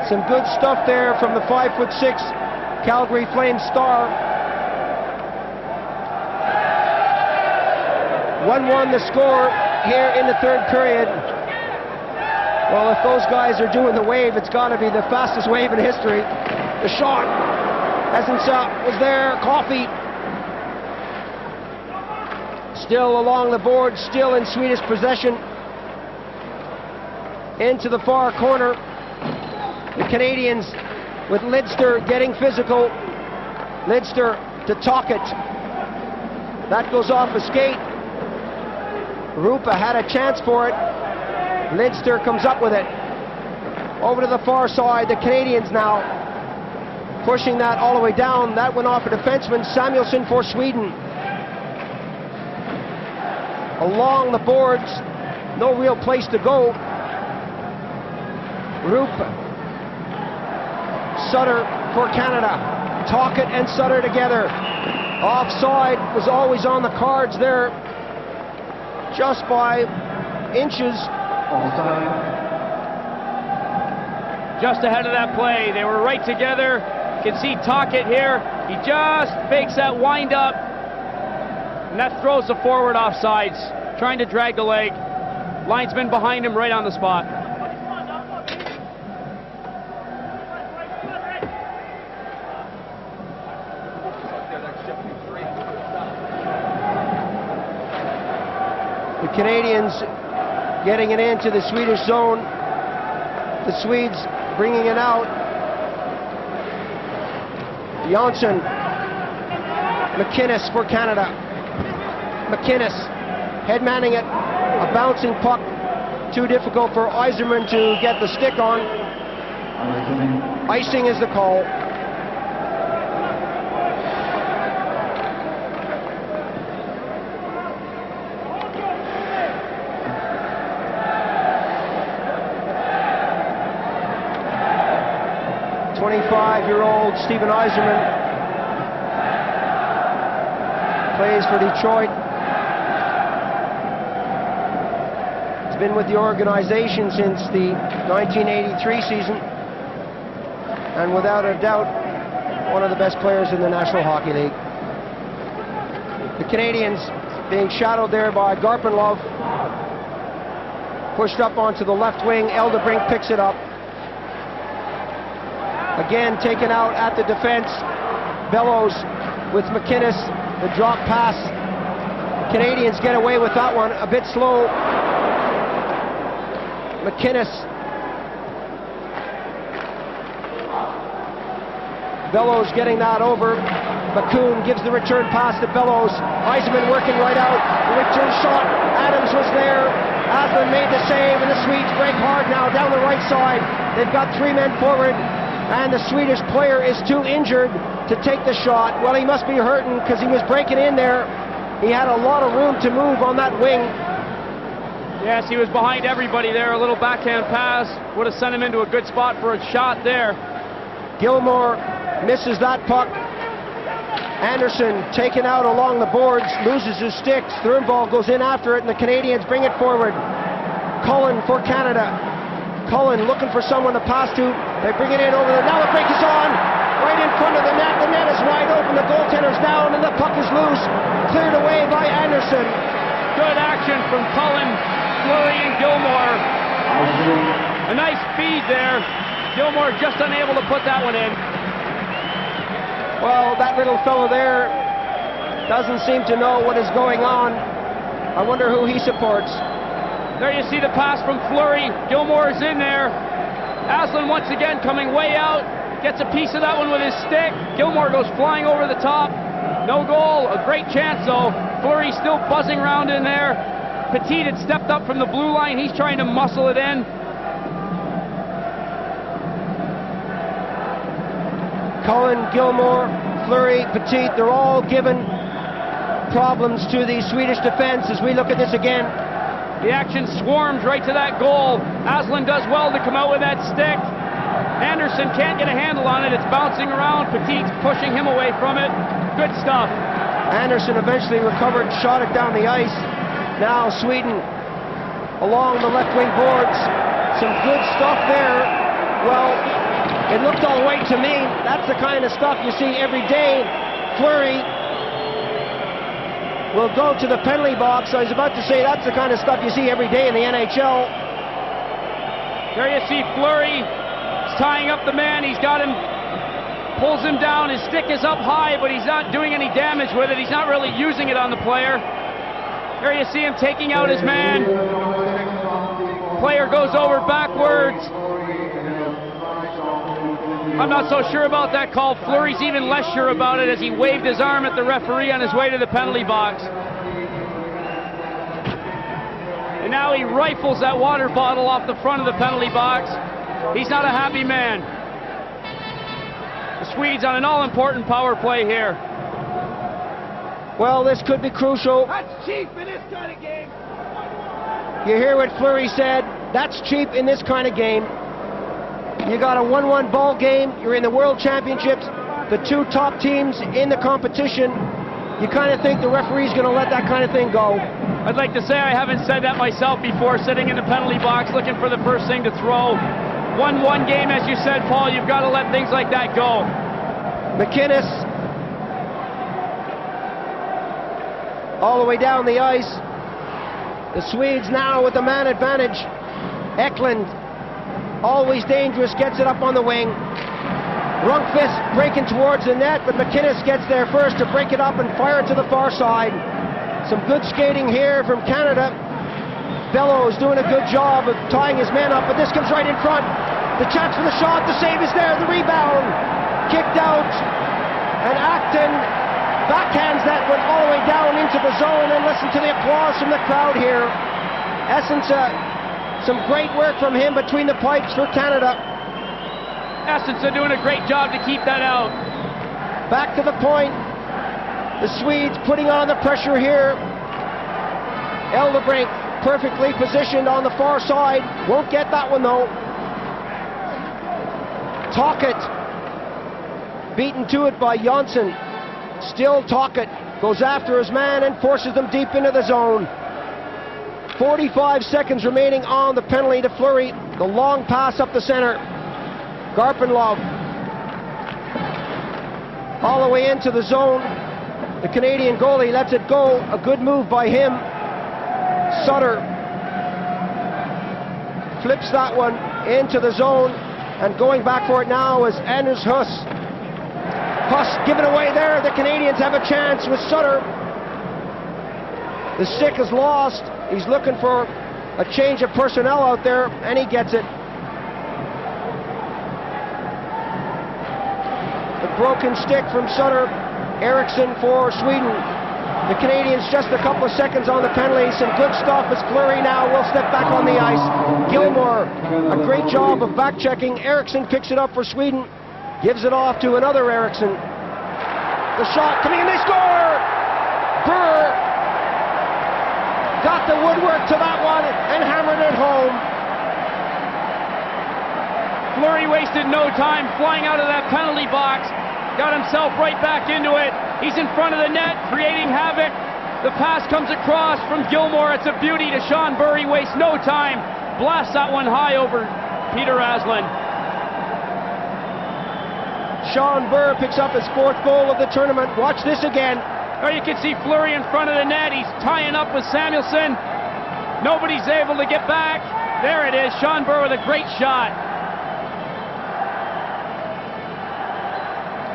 Some good stuff there from the 5'6" Calgary Flames star. 1-1 the score here in the third period. Well, if those guys are doing the wave, it's got to be the fastest wave in history. The shot, Essensa was there, Coffey. Still along the board, still in Swedish possession. Into the far corner. The Canadians with Lidster getting physical. Lidster to Tocchet. That goes off a skate. Rupa had a chance for it. Lidster comes up with it. Over to the far side, the Canadians now pushing that all the way down. That went off a defenseman, Samuelsson for Sweden. Along the boards, no real place to go. Rupa. Sutter for Canada. Tocchet and Sutter together. Offside was always on the cards there, just by inches. Just ahead of that play, they were right together. You can see Tocchet here. He just fakes that wind up, and that throws the forward offsides, trying to drag the leg. Linesman behind him right on the spot. The Canadians getting it into the Swedish zone. The Swedes bringing it out. Jonsson. McInnes for Canada. McInnes head manning it. A bouncing puck. Too difficult for Yzerman to get the stick on. Icing is the call. '25-year-old Stephen Yzerman plays for Detroit. He's been with the organization since the 1983 season, and without a doubt one of the best players in the National Hockey League. The Canadians being shadowed there by Garpenlov. Pushed up onto the left wing. Eldebrink picks it up. Again taken out at the defense. Bellows with McInnes. The drop pass. Canadians get away with that one. A bit slow. McInnes. Bellows getting that over. McCoon gives the return pass to Bellows. Yzerman working right out. The return shot. Adams was there. Aslan made the save, and the Swedes break hard now down the right side. They've got 3 men forward, and the Swedish player is too injured to take the shot. Well, he must be hurting because he was breaking in there. He had a lot of room to move on that wing. Yes, he was behind everybody there. A little backhand pass would have sent him into a good spot for a shot there. Gilmore misses that puck. Anderson taken out along the boards, loses his stick. Thurnball goes in after it, and the Canadians bring it forward. Cullen for Canada. Cullen looking for someone to pass to. They bring it in over there. Now the break is on. Right in front of the net. The net is wide open. The goaltender's down, and the puck is loose. Cleared away by Anderson. Good action from Cullen, Fleury, and Gilmore. A nice feed there. Gilmore just unable to put that one in. Well, that little fellow there doesn't seem to know what is going on. I wonder who he supports. There you see the pass from Fleury. Gilmore is in there. Aslan once again coming way out. Gets a piece of that one with his stick. Gilmore goes flying over the top. No goal. A great chance though. Fleury still buzzing around in there. Petit had stepped up from the blue line. He's trying to muscle it in. Cullen, Gilmore, Fleury, Petit, they're all given problems to the Swedish defense as we look at this again. The action swarms right to that goal. Aslan does well to come out with that stick. Anderson can't get a handle on it. It's bouncing around. Petit's pushing him away from it. Good stuff. Anderson eventually recovered, shot it down the ice. Now Sweden along the left wing boards. Some good stuff there. Well, it looked all right to me. That's the kind of stuff you see every day. Fleury will go to the penalty box. I was about to say that's the kind of stuff you see every day in the NHL. There you see Fleury. He's tying up the man. He's got him, pulls him down. His stick is up high, but he's not doing any damage with it. He's not really using it on the player. There you see him taking out his man. Player goes over backwards. I'm not so sure about that call. Fleury's even less sure about it as he waved his arm at the referee on his way to the penalty box. And now he rifles that water bottle off the front of the penalty box. He's not a happy man. The Swedes on an all-important power play here. Well, this could be crucial. That's cheap in this kind of game. You hear what Fleury said. That's cheap in this kind of game. You got a 1-1 ball game. You're in the World Championships. The 2 top teams in the competition. You kind of think the referee's going to let that kind of thing go. I'd like to say I haven't said that myself before, sitting in the penalty box looking for the first thing to throw. 1-1 game, as you said, Paul, you've got to let things like that go. McInnes all the way down the ice. The Swedes now with the man advantage. Eklund, always dangerous, gets it up on the wing. Rundqvist breaking towards the net, but McInnes gets there first to break it up and fire it to the far side. Some good skating here from Canada. Bellows doing a good job of tying his men up, but this comes right in front. The chance for the shot, the save is there, the rebound. Kicked out, and Acton backhands that one all the way down into the zone, and listen to the applause from the crowd here. Essensa, some great work from him between the pipes for Canada. Essensa doing a great job to keep that out. Back to the point. The Swedes putting on the pressure here. Eldebrink perfectly positioned on the far side. Won't get that one though. Tocchet beaten to it by Jonsson. Still Tocchet goes after his man and forces them deep into the zone. 45 seconds remaining on the penalty to Fleury. The long pass up the center. Garpenlov all the way into the zone. The Canadian goalie lets it go. A good move by him. Sutter flips that one into the zone, and going back for it now is Anders Huss. Huss given away there. The Canadians have a chance with Sutter. The stick is lost. He's looking for a change of personnel out there, and he gets it. The broken stick from Sutter. Eriksson for Sweden. The Canadians just a couple of seconds on the penalty. Some good stuff as Fleury now will step back on the ice. Gilmore, a great job of back-checking. Eriksson picks it up for Sweden. Gives it off to another Eriksson. The shot coming in, they score! Burr got the woodwork to that one and hammered it home. Fleury wasted no time flying out of that penalty box. Got himself right back into it. He's in front of the net, creating havoc. The pass comes across from Gilmore. It's a beauty to Sean Burr. He wastes no time. Blasts that one high over Peter Aslan. Sean Burr picks up his 4th goal of the tournament. Watch this again. There you can see Fleury in front of the net. He's tying up with Samuelsson. Nobody's able to get back. There it is. Sean Burr with a great shot.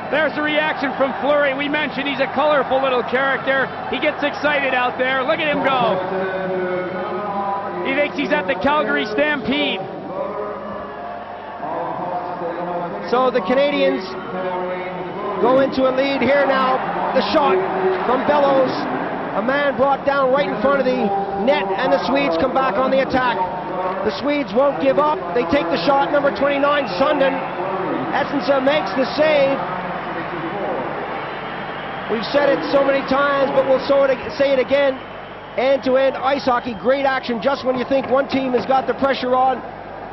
There's the reaction from Fleury. We mentioned he's a colorful little character. He gets excited out there. Look at him go. He thinks he's at the Calgary Stampede. So the Canadians go into a lead here now. The shot from Bellows. A man brought down right in front of the net, and the Swedes come back on the attack. The Swedes won't give up. They take the shot. Number 29, Sundin. Essensa makes the save. We've said it so many times, but we'll say it again. End-to-end ice hockey, great action. Just when you think one team has got the pressure on,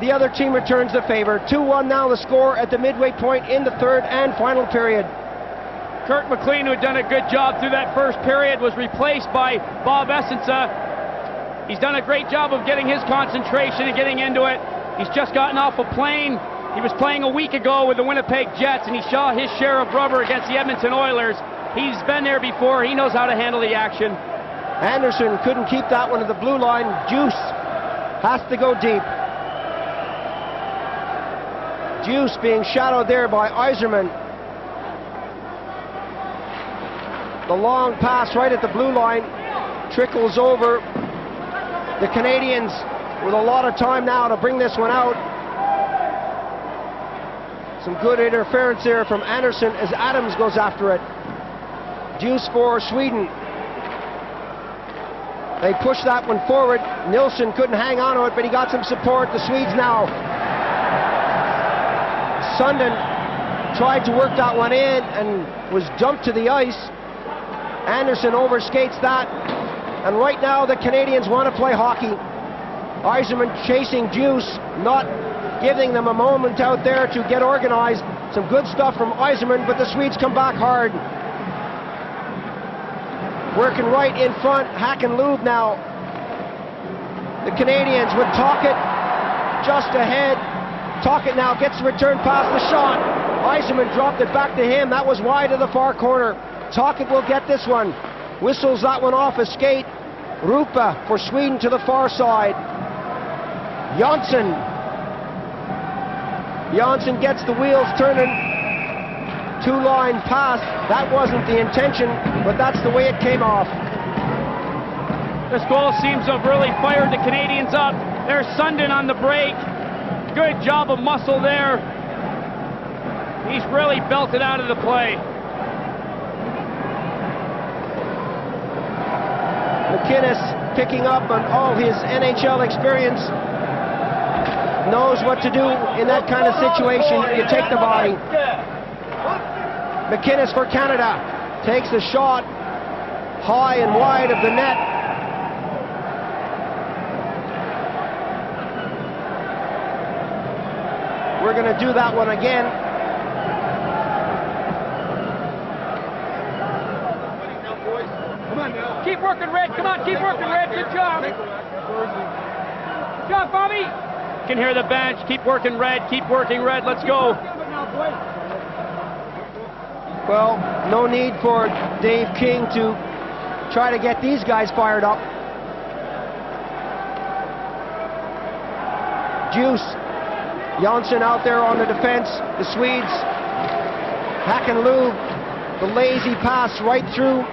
the other team returns the favor. 2-1 now the score at the midway point in the 3rd and final period. Kurt McLean, who had done a good job through that first period, was replaced by Bob Essensa. He's done a great job of getting his concentration and getting into it. He's just gotten off a plane. He was playing a week ago with the Winnipeg Jets, and he saw his share of rubber against the Edmonton Oilers. He's been there before. He knows how to handle the action. Anderson couldn't keep that one to the blue line. Juice has to go deep. Juice being shadowed there by Yzerman. The long pass right at the blue line trickles over. The Canadians with a lot of time now to bring this one out. Some good interference there from Anderson as Adams goes after it. Juice for Sweden. They push that one forward. Nilsson couldn't hang on to it, but he got some support. The Swedes now. Sundin tried to work that one in and was dumped to the ice. Anderson overskates that. And right now the Canadians want to play hockey. Yzerman chasing Juice, not giving them a moment out there to get organized. Some good stuff from Yzerman, but the Swedes come back hard. Working right in front, Hacken-Lube now. The Canadians with Tocchet just ahead. Tocchet now gets the return pass, the shot. Yzerman dropped it back to him. That was wide of the far corner. Tocchet will get this one. Whistles that one off a skate. Rupa for Sweden to the far side. Jonsson. Jonsson gets the wheels turning. Two-line pass. That wasn't the intention, but that's the way it came off. This goal seems to have really fired the Canadians up. There's Sundin on the break. Good job of muscle there. He's really belted out of the play. McInnes picking up on all his NHL experience. Knows what to do in that kind of situation. You take the body. McInnes for Canada takes the shot high and wide of the net. We're going to do that one again. Keep working, Red. Come on, keep working, Red. Good job. Good job, Bobby. You can hear the bench. Keep working, Red. Keep working, Red. Let's go. Well, no need for Dave King to try to get these guys fired up. Juice. Jonsson out there on the defense. The Swedes. Hakanloo, the lazy pass right through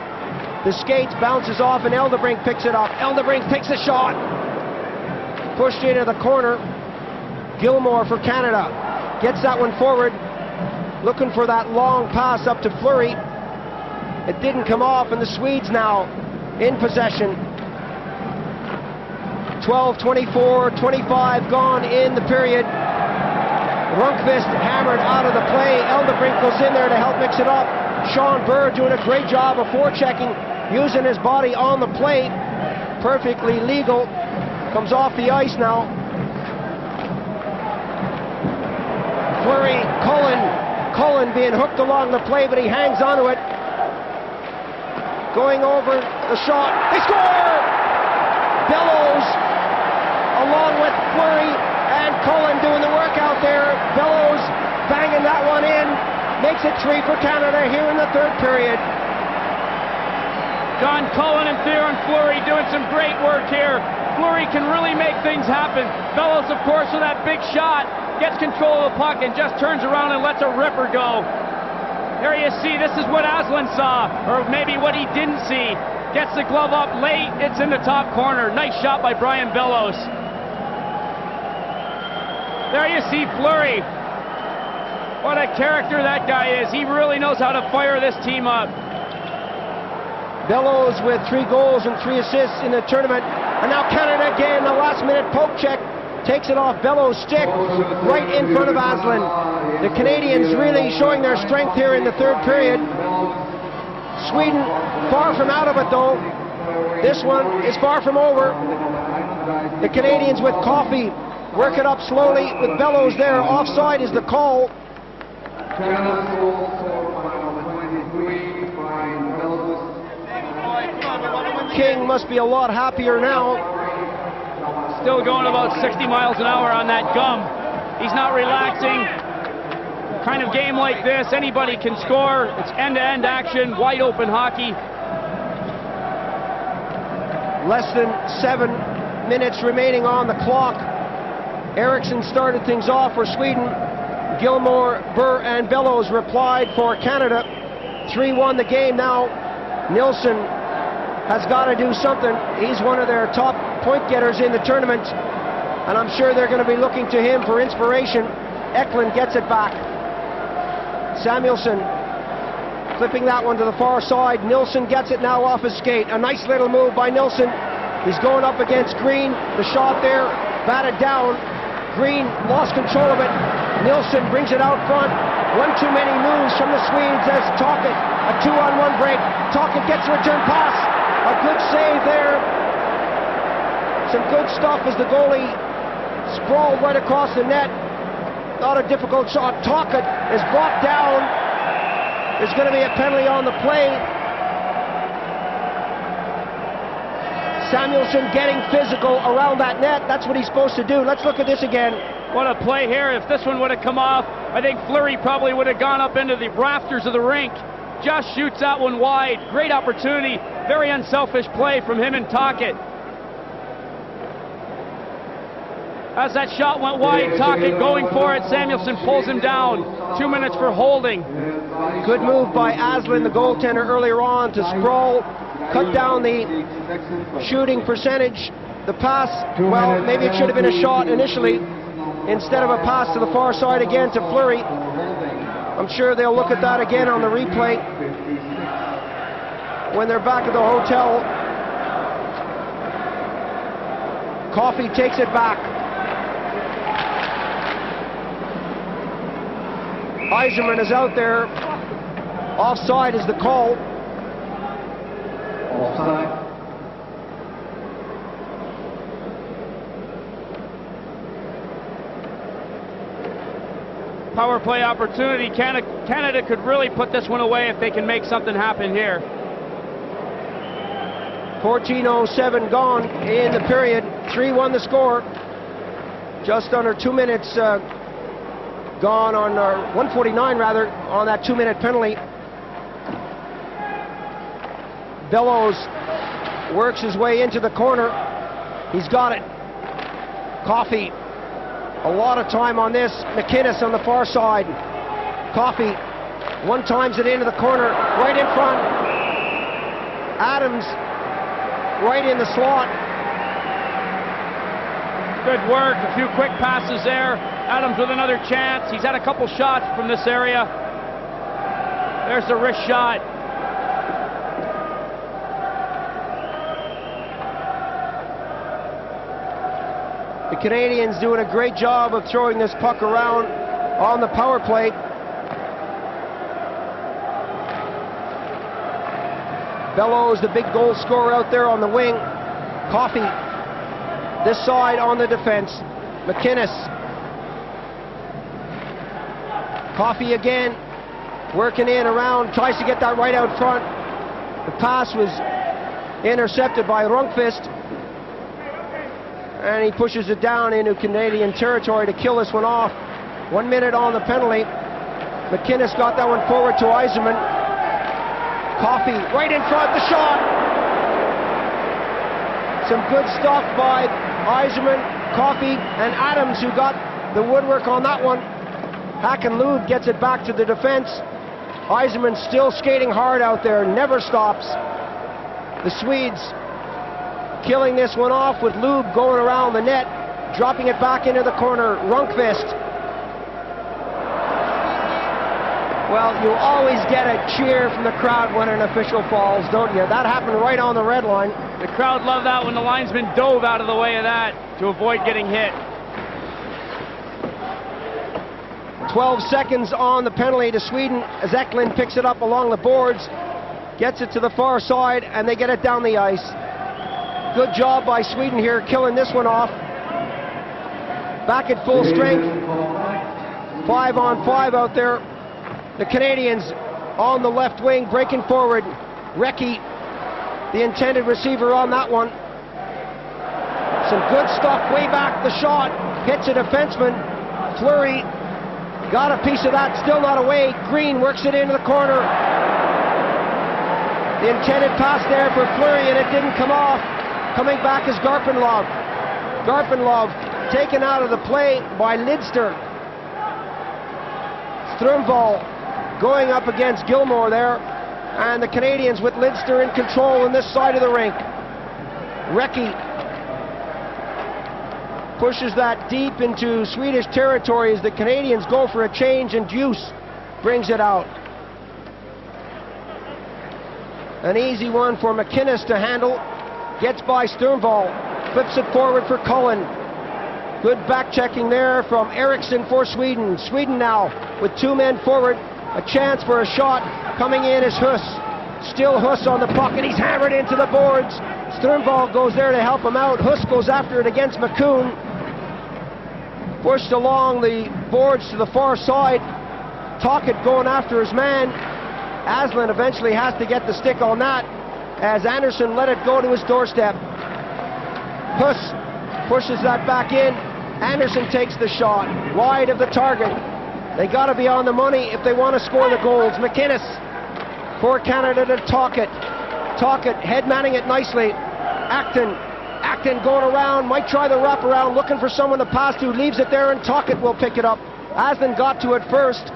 the skates, bounces off, and Eldebrink picks it up. Eldebrink takes a shot. Pushed into the corner. Gilmore for Canada. Gets that one forward. Looking for that long pass up to Fleury. It didn't come off, and the Swedes now in possession. 12, 24, 25 gone in the period. Rundqvist hammered out of the play. Eldebrink goes in there to help mix it up. Sean Burr doing a great job of forechecking, using his body on the plate. Perfectly legal. Comes off the ice now. Fleury, Cullen being hooked along the play, but he hangs onto it. Going over the shot. They score! Bellows, along with Fleury and Cullen doing the work out there. Bellows banging that one in. Makes it 3 for Canada here in the third period. John Cullen and Theoren Fleury doing some great work here. Fleury can really make things happen. Bellows, of course, with that big shot, gets control of the puck and just turns around and lets a ripper go. There you see, this is what Aslan saw, or maybe what he didn't see. Gets the glove up late, it's in the top corner. Nice shot by Brian Bellows. There you see Fleury. What a character that guy is. He really knows how to fire this team up. Bellows with 3 goals and 3 assists in the tournament. And now Canada again, the last minute poke check. Takes it off Bellows' stick right in front of Aslan. The Canadians really showing their strength here in the third period. Sweden far from out of it though. This one is far from over. The Canadians with Coffey work it up slowly with Bellows there. Offside is the call. King must be a lot happier now. Still going about 60 miles an hour on that gum. He's not relaxing. Kind of game like this, anybody can score. It's end-to-end action, wide open hockey. Less than 7 minutes remaining on the clock. Eriksson started things off for Sweden. Gilmore, Burr, and Bellows replied for Canada. 3-1 the game now. Nilsson has got to do something. He's one of their top point getters in the tournament, and I'm sure they're going to be looking to him for inspiration. Eklund gets it back. Samuelsson clipping that one to the far side. Nilsson gets it now off his skate. A nice little move by Nilsson. He's going up against Green. The shot there, batted down. Green lost control of it. Nilsson brings it out front. One too many moves from the Swedes as Tocchet. A 2-on-1 break. Tocchet gets a return pass. A good save there. Some good stuff as the goalie sprawled right across the net. Not a difficult shot. Tocchet is brought down. There's going to be a penalty on the play. Samuelsson getting physical around that net. That's what he's supposed to do. Let's look at this again. What a play here. If this one would have come off, I think Fleury probably would have gone up into the rafters of the rink. Just shoots that one wide. Great opportunity. Very unselfish play from him and Tocchet. As that shot went wide, Tocchet going for it. Samuelsson pulls him down. 2 minutes for holding. Good move by Aslan, the goaltender, earlier on to sprawl, cut down the shooting percentage. The pass, well, maybe it should have been a shot initially instead of a pass to the far side again to Fleury. I'm sure they'll look at that again on the replay when they're back at the hotel. Coffey takes it back. Yzerman is out there. Offside is the call. Offside. Power play opportunity. Canada could really put this one away if they can make something happen here. 14:07 gone in the period. 3-1 the score. Just under 2 minutes gone on 1:49 rather on that 2-minute penalty. Bellows works his way into the corner. He's got it. Coffey, a lot of time on this. McInnes on the far side. Coffey one times it into the corner, right in front. Adams right in the slot. Good work, a few quick passes there. Adams with another chance. He's had a couple shots from this area. There's the wrist shot. The Canadians doing a great job of throwing this puck around on the power play. Bellows, the big goal scorer out there on the wing. Coffey, this side on the defense. McInnes. Coffey again, working in around, tries to get that right out front. The pass was intercepted by Rundqvist. And he pushes it down into Canadian territory to kill this one off. 1 minute on the penalty. McInnes got that one forward to Yzerman. Coffey right in front, the shot. Some good stuff by Yzerman, Coffey, and Adams, who got the woodwork on that one. Hakanlund gets it back to the defense. Yzerman still skating hard out there, never stops. The Swedes killing this one off with Lube going around the net, dropping it back into the corner. Rundqvist. Well, you always get a cheer from the crowd when an official falls, don't you? That happened right on the red line. The crowd loved that when the linesman dove out of the way of that to avoid getting hit. 12 seconds on the penalty to Sweden as Eklund picks it up along the boards, gets it to the far side, and they get it down the ice. Good job by Sweden here, killing this one off. Back at full strength. 5-on-5 out there. The Canadians on the left wing, breaking forward. Recchi, the intended receiver on that one. Some good stuff way back. The shot hits a defenseman. Fleury got a piece of that, still not away. Green works it into the corner. The intended pass there for Fleury, and it didn't come off. Coming back is Garpenlov. Garpenlov taken out of the play by Lidster. Strömval going up against Gilmore there, and the Canadians with Lidster in control on this side of the rink. Recchi pushes that deep into Swedish territory as the Canadians go for a change, and Deuce brings it out. An easy one for McInnes to handle. Gets by Strömval, flips it forward for Cullen. Good back checking there from Eriksson for Sweden. Sweden now with two men forward. A chance for a shot. Coming in is Huss. Still Huss on the puck, and he's hammered into the boards. Strömval goes there to help him out. Huss goes after it against McCoon. Pushed along the boards to the far side. Tocchet going after his man. Aslan eventually has to get the stick on that, as Anderson let it go to his doorstep. Huss pushes that back in. Anderson takes the shot, wide of the target. They got to be on the money if they want to score the goals. McInnes for Canada to Tocchet. Tocchet head-manning it nicely. Acton going around, might try the wraparound, looking for someone to pass to, leaves it there, and Tocchet will pick it up. Aslan got to it first.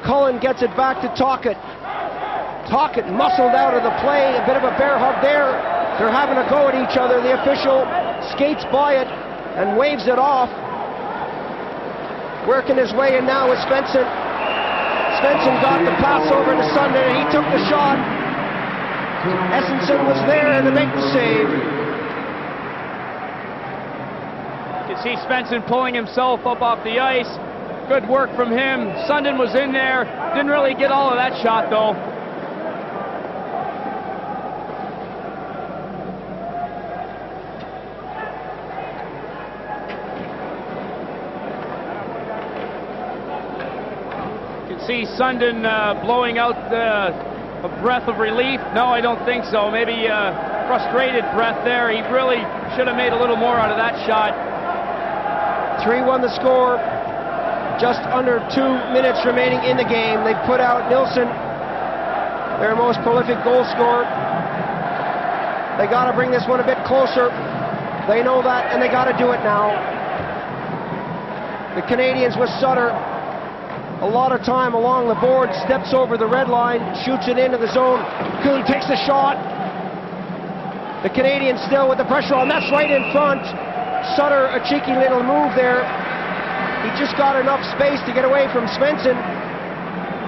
Cullen gets it back to Tocchet. Tocchet muscled out of the play, a bit of a bear hug there. They're having a go at each other. The official skates by it and waves it off. Working his way in now with Svensson. Svensson got the pass over to Sundin, and he took the shot. Essenson was there to make the save. You can see Svensson pulling himself up off the ice. Good work from him. Sundin was in there. Didn't really get all of that shot, though. See Sundin blowing out a breath of relief. No, I don't think so. Maybe frustrated breath there. He really should have made a little more out of that shot. 3-1 the score. Just under 2 minutes remaining in the game. They put out Nilsson, their most prolific goal scorer. They got to bring this one a bit closer. They know that, and they got to do it now. The Canadians with Sutter, a lot of time along the board, steps over the red line, shoots it into the zone. Kuhn takes the shot. The Canadians still with the pressure on. That's right in front. Sutter, a cheeky little move there. He just got enough space to get away from Svensson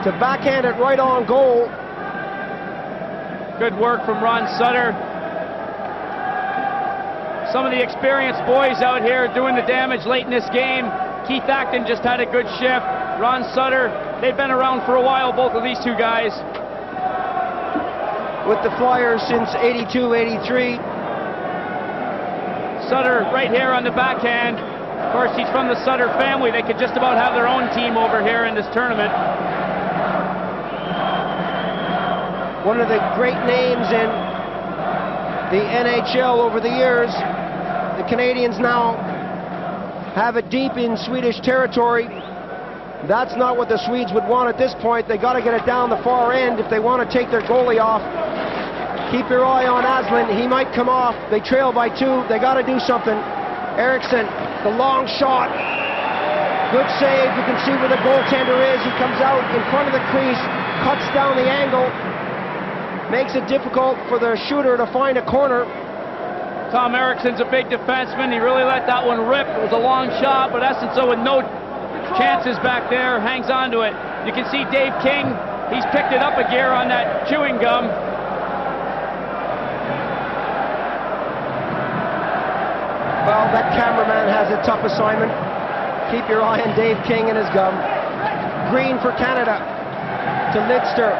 to backhand it right on goal. Good work from Ron Sutter. Some of the experienced boys out here doing the damage late in this game. Keith Acton just had a good shift. Ron Sutter, they've been around for a while, both of these two guys. With the Flyers since 82, 83. Sutter right here on the backhand. Of course, he's from the Sutter family. They could just about have their own team over here in this tournament. One of the great names in the NHL over the years. The Canadians now have it deep in Swedish territory. That's not what the Swedes would want at this point. They got to get it down the far end if they want to take their goalie off. Keep your eye on Aslan. He might come off. They trail by 2. They got to do something. Eriksson, the long shot. Good save. You can see where the goaltender is. He comes out in front of the crease, cuts down the angle, makes it difficult for the shooter to find a corner. Tom Eriksson's a big defenseman. He really let that one rip. It was a long shot, but Estenso with no chances back there hangs on to it. You can see Dave King. He's picked it up a gear on that chewing gum. Well, that cameraman has a tough assignment. Keep your eye on Dave King and his gum. Green for Canada to Lidster.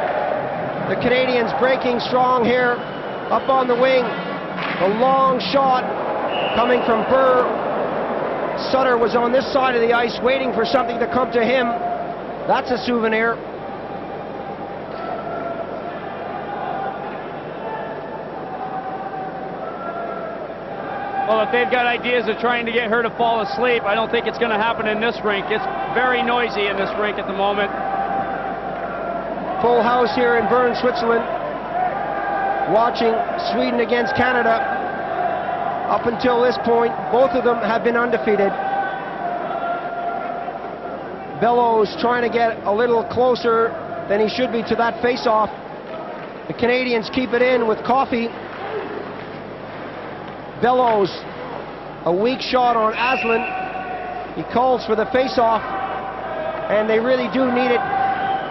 The Canadians breaking strong here, up on the wing. The long shot coming from Burr. Sutter was on this side of the ice waiting for something to come to him. That's a souvenir. Well, if they've got ideas of trying to get her to fall asleep, I don't think it's going to happen in this rink. It's very noisy in this rink at the moment. Full house here in Bern, Switzerland. Watching Sweden against Canada. Up until this point, both of them have been undefeated. Bellows trying to get a little closer than he should be to that face-off. The Canadians keep it in with Coffey. Bellows, a weak shot on Aslan. He calls for the face-off, and they really do need it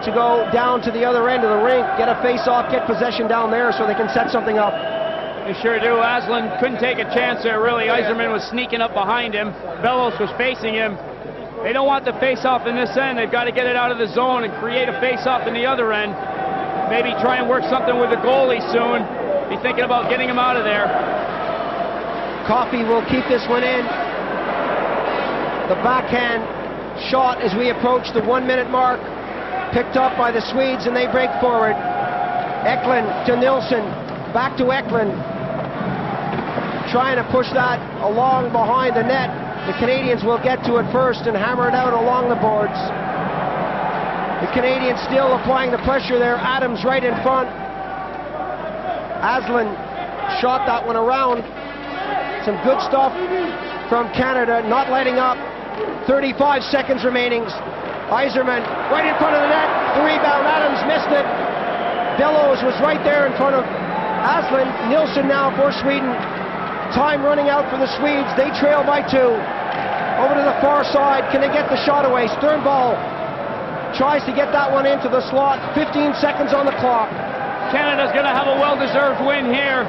to go down to the other end of the rink, get a face-off, get possession down there so they can set something up. They sure do. Aslan couldn't take a chance there, really. Yzerman was sneaking up behind him. Bellows was facing him. They don't want the face-off in this end. They've got to get it out of the zone and create a face-off in the other end. Maybe try and work something with the goalie soon. Be thinking about getting him out of there. Coffey will keep this one in. The backhand shot as we approach the 1-minute mark. Picked up by the Swedes, and they break forward. Eklund to Nilsson. Back to Eklund. Trying to push that along behind the net. The Canadians will get to it first and hammer it out along the boards. The Canadians still applying the pressure there. Adams right in front. Aslan shot that one around. Some good stuff from Canada, not letting up. 35 seconds remaining. Yzerman right in front of the net. The rebound, Adams missed it. Bellows was right there in front of Aslan. Nilsson now for Sweden. Time running out for the Swedes. They trail by 2. Over to the far side. Can they get the shot away? Sternball tries to get that one into the slot. 15 seconds on the clock. Canada's going to have a well-deserved win here.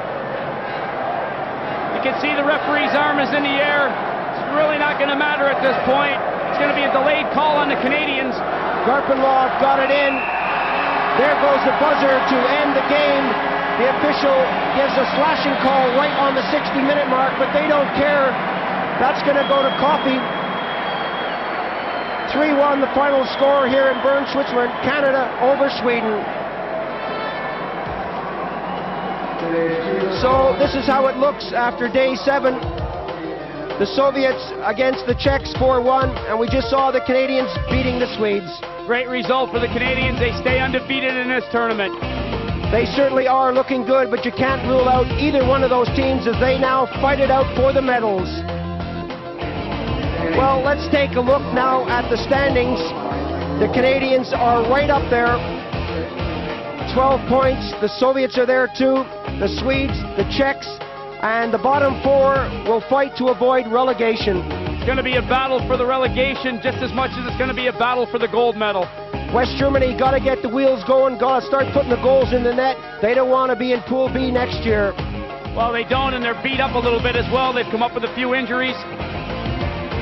You can see the referee's arm is in the air. It's really not going to matter at this point. It's going to be a delayed call on the Canadians. Garpenlov got it in. There goes the buzzer to end the game. The official gives a slashing call right on the 60-minute mark, but they don't care. That's going to go to Coffey. 3-1 the final score here in Bern, Switzerland. Canada over Sweden. So this is how it looks after day 7. The Soviets against the Czechs 4-1, and we just saw the Canadians beating the Swedes. Great result for the Canadians. They stay undefeated in this tournament. They certainly are looking good, but you can't rule out either one of those teams as they now fight it out for the medals. Well, let's take a look now at the standings. The Canadians are right up there. 12 points. The Soviets are there too. The Swedes, the Czechs, and the bottom four will fight to avoid relegation. It's going to be a battle for the relegation just as much as it's going to be a battle for the gold medal. West Germany got to get the wheels going, got to start putting the goals in the net. They don't want to be in Pool B next year. Well, they don't, and they're beat up a little bit as well. They've come up with a few injuries.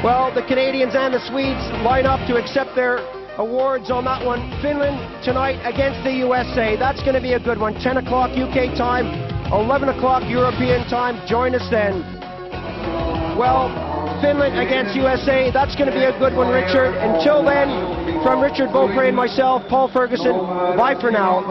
Well, the Canadians and the Swedes line up to accept their awards on that one. Finland tonight against the USA. That's going to be a good one. 10 o'clock UK time, 11 o'clock European time. Join us then. Well, Finland against USA. That's going to be a good one, Richard. Until then, from Richard Beaupre and myself, Paul Ferguson, bye for now.